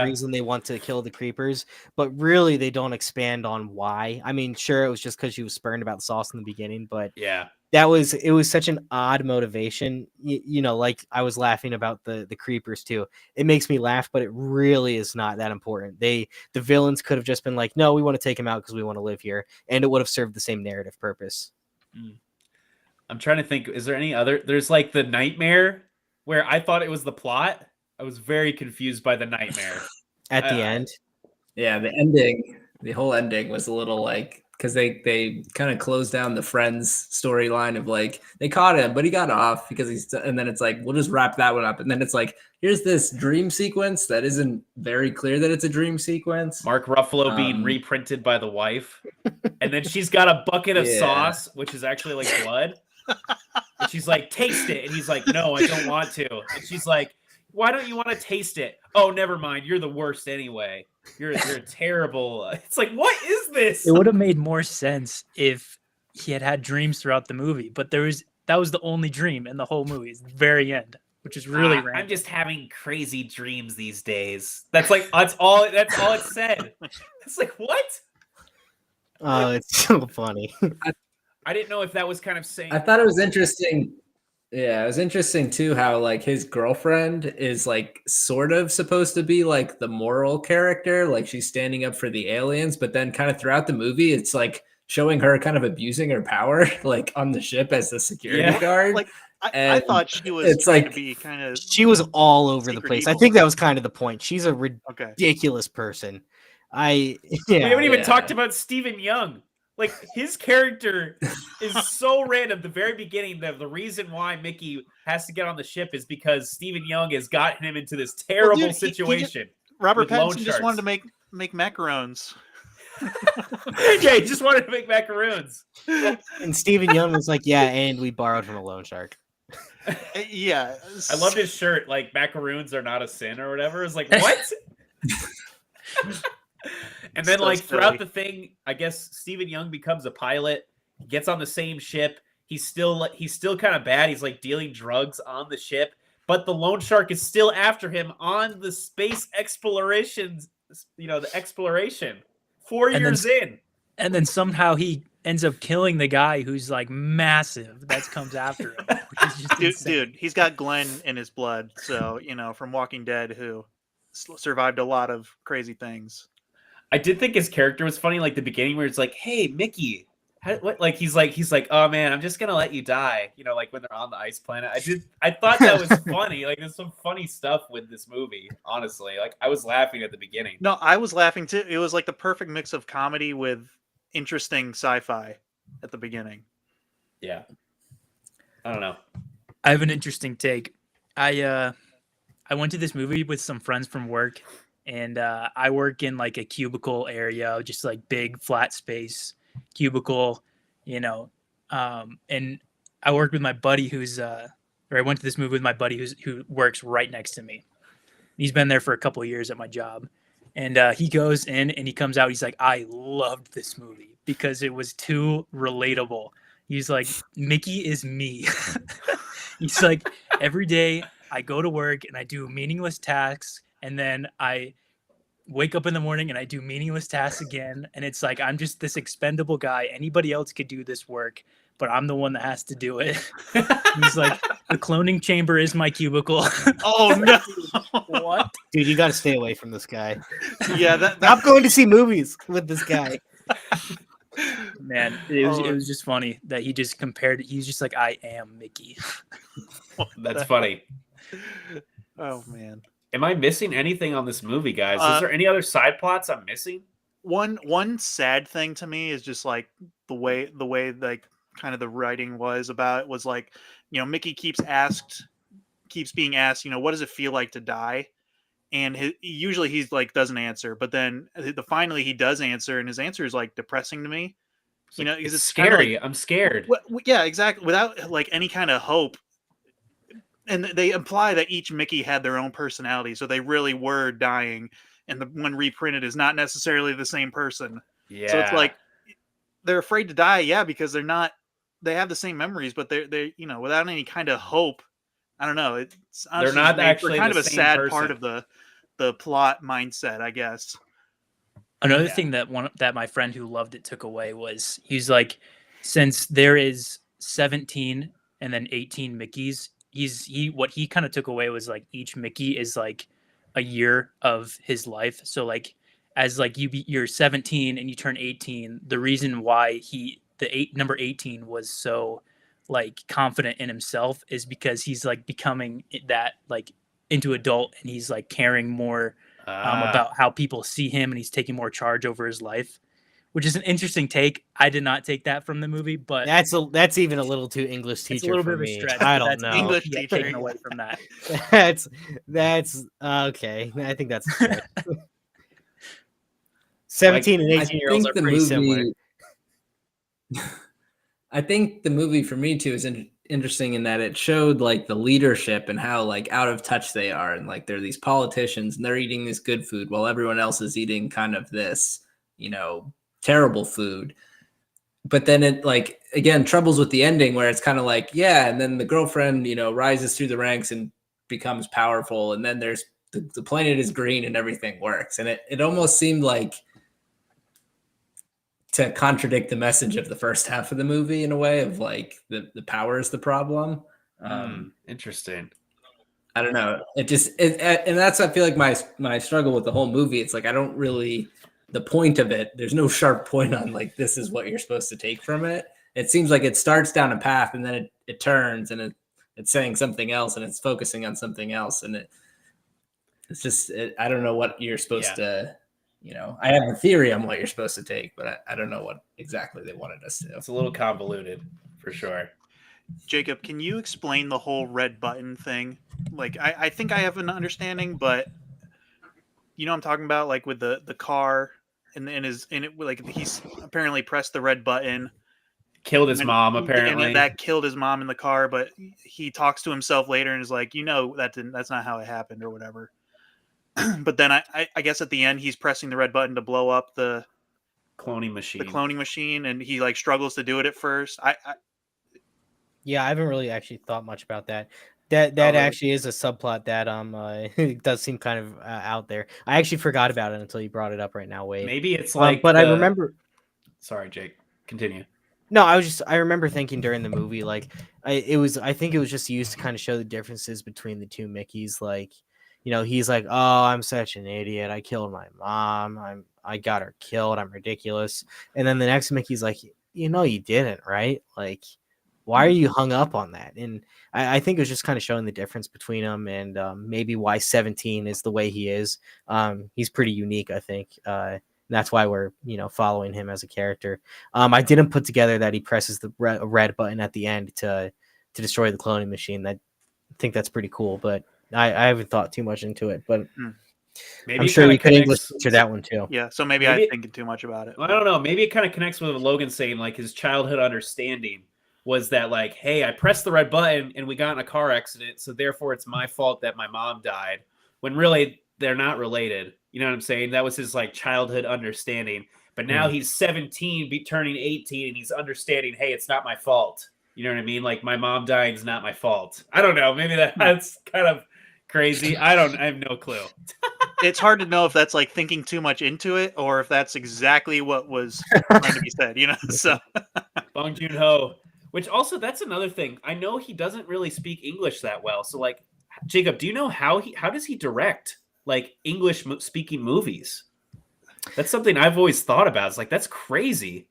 reason they want to kill the creepers, but really they don't expand on why. I mean, sure, it was just because she was spurned about the sauce in the beginning, but yeah, it was such an odd motivation. Like I was laughing about the creepers too. It makes me laugh, but it really is not that important. The villains could have just been like, no, we want to take him out because we want to live here, and it would have served the same narrative purpose. I'm trying to think. Is there any other? There's like the nightmare where I thought it was the plot. I was very confused by the nightmare at the end. Yeah, the whole ending was a little like, because they kind of closed down the Friends storyline of like, they caught him, but he got off because and then it's like, we'll just wrap that one up. And then it's like, here's this dream sequence that isn't very clear that it's a dream sequence. Mark Ruffalo being reprinted by the wife. And then she's got a bucket of sauce, which is actually like blood. And she's like, taste it. And he's like, no, I don't want to. And she's like, why don't you want to taste it? Oh, never mind. You're the worst anyway. You're terrible. It's like, what is this? It would have made more sense if he had dreams throughout the movie, but there was That was the only dream in the whole movie. It's the very end, which is really random. I'm just having crazy dreams these days. That's all it said. It's like, what? Oh, it's so funny. I didn't know if that was kind of saying. I thought it was interesting. Yeah, it was interesting too how like his girlfriend is like sort of supposed to be like the moral character, like she's standing up for the aliens, but then kind of throughout the movie, it's like showing her kind of abusing her power, like on the ship as the security guard. Like I thought she was trying to be kind of. She was all over the place. evil. I think that was kind of the point. She's a ridiculous person. We haven't even talked about Stephen Young. Like, his character is so random. The very beginning, the reason why Mickey has to get on the ship is because Stephen Young has gotten him into this terrible situation. Robert Pattinson just wanted to make macarons. Yeah, he just wanted to make macaroons. And Stephen Young was like, yeah, and we borrowed from a loan shark. Yeah. I loved his shirt, like, macaroons are not a sin or whatever. It's like, what? And then, like, throughout the thing, I guess Stephen Young becomes a pilot, gets on the same ship. He's still kind of bad. He's like dealing drugs on the ship, but the loan shark is still after him on the space exploration. The exploration 4 years in, and then somehow he ends up killing the guy who's like massive that comes after him. Which is just dude, he's got Glenn in his blood, so from Walking Dead, who survived a lot of crazy things. I did think his character was funny, like the beginning where it's like, "Hey, Mickey, what?" Like he's like, "Oh man, I'm just gonna let you die." Like when they're on the ice planet. I thought that was funny. Like there's some funny stuff with this movie. Honestly, like I was laughing at the beginning. No, I was laughing too. It was like the perfect mix of comedy with interesting sci-fi at the beginning. Yeah, I don't know. I have an interesting take. I went to this movie with some friends from work. And I work in like a cubicle area, just like big flat space cubicle, and I worked with my buddy I went to this movie with my buddy who works right next to me. He's been there for a couple of years at my job. And he goes in and he comes out. He's like, I loved this movie because it was too relatable. He's like, Mickey is me. He's like, every day I go to work and I do meaningless tasks. And then I wake up in the morning and I do meaningless tasks again. And it's like, I'm just this expendable guy. Anybody else could do this work, but I'm the one that has to do it. He's like, the cloning chamber is my cubicle. Oh, no. What? Dude, you got to stay away from this guy. Yeah, I'm going to see movies with this guy. Man, it was just funny that he just compared it. He's just like, I am Mickey. That's funny. Oh, man. Am I missing anything on this movie, guys? Is there any other side plots I'm missing? One sad thing to me is just like the way like kind of the writing was like, Mickey keeps being asked, what does it feel like to die? And usually he's like doesn't answer, but then finally he does answer, and his answer is like depressing to me. Because it's scary. Like, I'm scared. Yeah, exactly. Without like any kind of hope. And they imply that each Mickey had their own personality, so they really were dying, and the one reprinted is not necessarily the same person. Yeah. So it's like they're afraid to die, because they're not. They have the same memories, but they're without any kind of hope. I don't know. It's they're not actually kind of a sad person. part of the plot mindset, I guess. Another thing that my friend who loved it took away was he's like, since there is 17 and then 18 Mickeys. What he kind of took away was like each Mickey is like a year of his life. So like as like you're 17 and you turn 18, the reason why number 18 was so like confident in himself is because he's like becoming that like into adult, and he's like caring more about how people see him, and he's taking more charge over his life. Which is an interesting take. I did not take that from the movie, but that's even a little too English teacher. It's a little for bit of a me. stretch. I don't know. English teacher taken away from that. That's okay. I think that's 17 and 18-year-olds are pretty similar. I think the movie for me too is interesting in that it showed like the leadership and how like out of touch they are, and like they're these politicians and they're eating this good food while everyone else is eating kind of this, terrible food. but then it like again troubles with the ending where it's kind of like and then the girlfriend rises through the ranks and becomes powerful, and then there's the planet is green and everything works, and it almost seemed like to contradict the message of the first half of the movie in a way of like the power is the problem. Interesting. I don't know. And that's I feel like my struggle with the whole movie. It's like I don't really the point of it. There's no sharp point on like this is what you're supposed to take from it. It seems like it starts down a path and then it turns and it's saying something else and it's focusing on something else, and it's just I don't know what you're supposed to. I have a theory on what you're supposed to take, but I don't know what exactly they wanted us to. It's a little convoluted for sure. Jacob, can you explain the whole red button thing? Like, I think I have an understanding, but I'm talking about like with the car and it like he's apparently pressed the red button, killed his mom apparently, and that killed his mom in the car. But he talks to himself later and is like, that's not how it happened or whatever. But then I guess at the end he's pressing the red button to blow up the cloning machine, and he like struggles to do it at first. I haven't really actually thought much about that. That actually is a subplot that it does seem kind of out there. I actually forgot about it until you brought it up right now. Wade. Maybe it's like, but I remember. Sorry, Jake. Continue. No, I remember thinking during the movie, like I think it was just used to kind of show the differences between the two Mickeys. Like, he's like, oh, I'm such an idiot. I killed my mom. I got her killed. I'm ridiculous. And then the next Mickey's like, you didn't, right? Like, why are you hung up on that? And I think it was just kind of showing the difference between them, and maybe why 17 is the way he is. He's pretty unique, I think. That's why we're, following him as a character. I didn't put together that he presses the red button at the end to destroy the cloning machine. I think that's pretty cool, but I haven't thought too much into it. But maybe I'm sure you could English teacher that one too. Yeah, so maybe I'm thinking too much about it. I don't know. Maybe it kind of connects with Logan saying like his childhood understanding was that like, hey, I pressed the red button and we got in a car accident, so therefore it's my fault that my mom died. When really they're not related. You know what I'm saying? That was his like childhood understanding. But now he's 17, turning 18, and he's understanding, hey, it's not my fault. You know what I mean? Like my mom dying is not my fault. I don't know. Maybe that's kind of crazy. I have no clue. It's hard to know if that's like thinking too much into it or if that's exactly what was trying to be said, So Bong Joon-ho. Which also, that's another thing. I know he doesn't really speak English that well. So, like, Jacob, do you know how does he direct like English speaking movies? That's something I've always thought about. It's like that's crazy.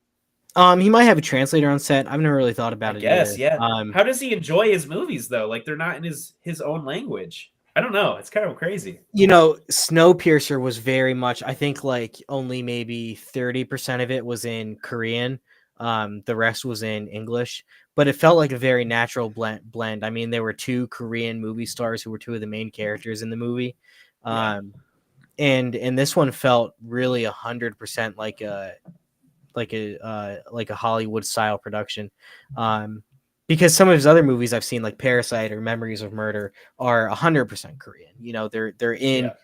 He might have a translator on set. I've never really thought about it. Yes, yeah. How does he enjoy his movies though? Like they're not in his own language. I don't know. It's kind of crazy. Snowpiercer was very much. I think like only maybe 30% of it was in Korean. The rest was in English, but it felt like a very natural blend. I mean, there were two Korean movie stars who were two of the main characters in the movie. And this one felt really 100% like a Hollywood style production. Because some of his other movies I've seen, like Parasite or Memories of Murder, are 100% Korean.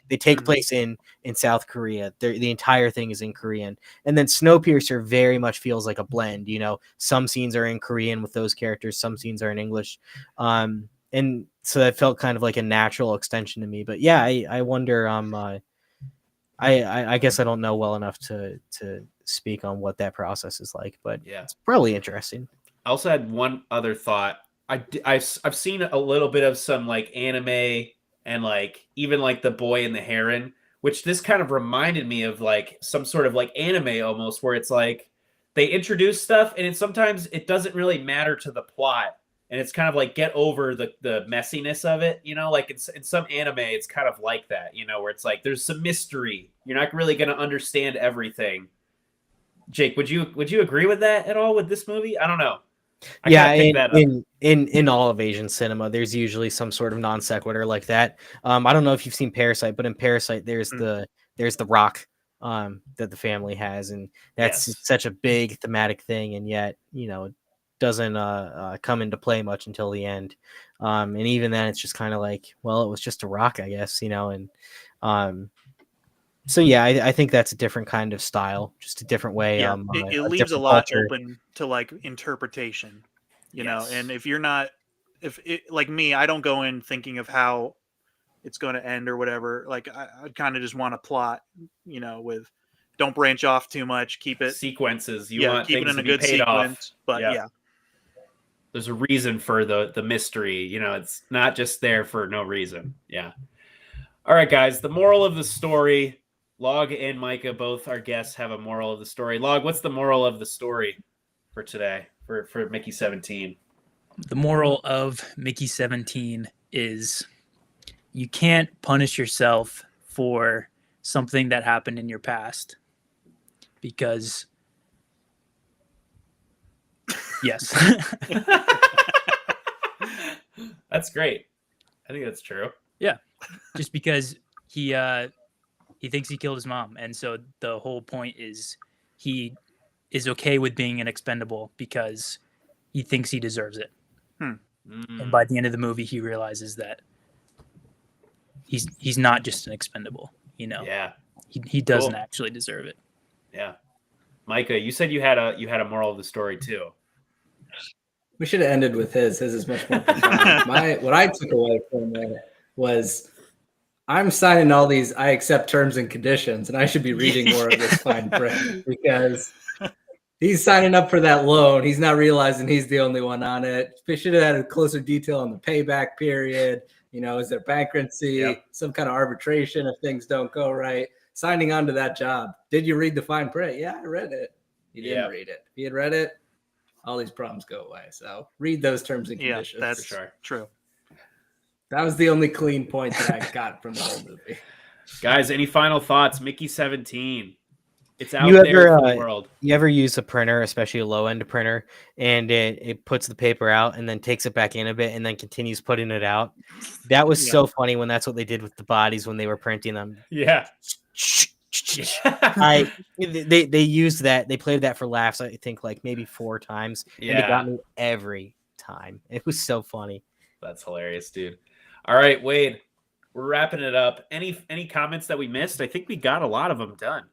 They take place in South Korea. The entire thing is in Korean. And then Snowpiercer very much feels like a blend. Some scenes are in Korean with those characters, some scenes are in English. And so that felt kind of like a natural extension to me. But yeah, I wonder. I guess I don't know well enough to speak on what that process is like, but yeah, it's probably interesting. I also had one other thought. I've seen a little bit of some like anime and like even like The Boy and the Heron, which this kind of reminded me of like some sort of like anime almost, where it's like they introduce stuff and sometimes it doesn't really matter to the plot. And it's kind of like get over the messiness of it, like in some anime, it's kind of like that, where it's like there's some mystery. You're not really going to understand everything. Jake, would you agree with that at all with this movie? I don't know. In all of Asian cinema, there's usually some sort of non sequitur like that. I don't know if you've seen Parasite, but in Parasite, there's the rock that the family has, and that's such a big thematic thing, and yet it doesn't come into play much until the end. And even then, it's just kind of like, well, it was just a rock, I guess, and So yeah, I think that's a different kind of style, just a different way. Yeah, it leaves a different lot culture. open to like interpretation, you know. Yes. And if you're not, like me, I don't go in thinking of how it's going to end or whatever. Like I kind of just want to plot, you know, with don't branch off too much, keep it Sequences. You yeah, want keep it things in to a be good paid sequence. off. But yeah. There's a reason for the mystery. You know, it's not just there for no reason. Yeah. All right, guys. The moral of the story. Log and Micah, both our guests, have a moral of the story. Log, what's the moral of the story for today for Mickey 17? The moral of Mickey 17 is you can't punish yourself for something that happened in your past because yes. That's great. I think that's true. Yeah. Just because he thinks he killed his mom, and so the whole point is he is okay with being an expendable because he thinks he deserves it. And by the end of the movie he realizes that he's not just an expendable, you know. Yeah. He doesn't actually deserve it. Yeah. Micah, you said you had a moral of the story too. We should have ended with his. His is much more profound. What I took away from it was I'm signing all these I accept terms and conditions, and I should be reading more of this fine print because he's signing up for that loan. He's not realizing he's the only one on it. They should have had a closer detail on the payback period. You know, is there bankruptcy, some kind of arbitration if things don't go right? Signing on to that job. Did you read the fine print? Yeah, I read it. You didn't read it. If you had read it, all these problems go away. So read those terms and conditions. Yeah, that's for sure. True. That was the only clean point that I got from the whole movie. Guys, any final thoughts? Mickey 17. It's out there for the world. You ever use a printer, especially a low-end printer, and it puts the paper out and then takes it back in a bit and then continues putting it out? That was so funny when that's what they did with the bodies when they were printing them. Yeah. They used that. They played that for laughs, I think, like maybe 4 times. Yeah. And it got me every time. It was so funny. That's hilarious, dude. All right, Wade, we're wrapping it up. Any comments that we missed? I think we got a lot of them done.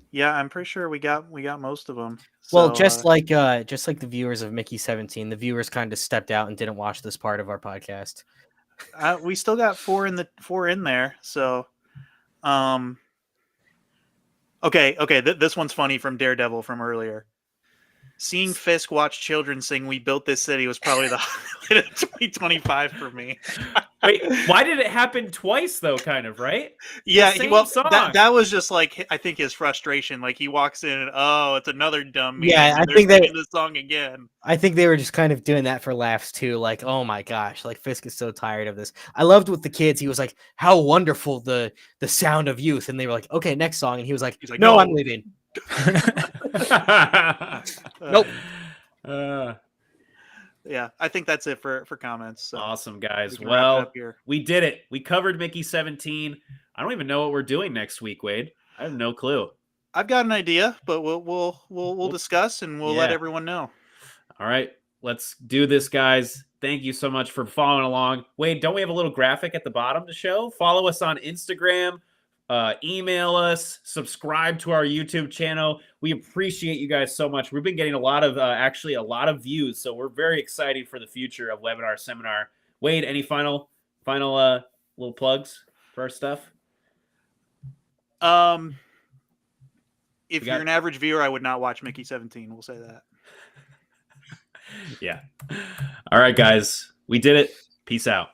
Yeah, I'm pretty sure we got most of them. Well, just like the viewers of Mickey 17, the viewers kind of stepped out and didn't watch this part of our podcast. We still got 4 in there. So, okay. This one's funny from Daredevil from earlier. Seeing Fisk watch children sing "We Built This City" was probably the highlight of 2025 for me. Wait, why did it happen twice though? Kind of, right? Yeah, that was just like I think his frustration. Like he walks in and it's another dumb. Yeah, I think they're singing the song again. I think they were just kind of doing that for laughs too. Like, oh my gosh, like Fisk is so tired of this. I loved with the kids. He was like, "How wonderful the sound of youth," and they were like, "Okay, next song," and he was like, "No, I'm leaving." Nope. Yeah, I think that's it for comments. So awesome, guys. Well, we did it. We covered Mickey 17. I don't even know what we're doing next week, Wade. I have no clue. I've got an idea, but we'll discuss and we'll let everyone know. All right, let's do this, guys. Thank you so much for following along. Wade, don't we have a little graphic at the bottom to show? Follow us on Instagram. Email us, subscribe to our YouTube channel. We appreciate you guys so much. We've been getting a lot of views, so we're very excited for the future of Webinar Seminar. Wade, any final little plugs for our stuff? If you're an average viewer, I would not watch Mickey 17. We'll say that. Yeah. All right, guys, we did it. Peace out.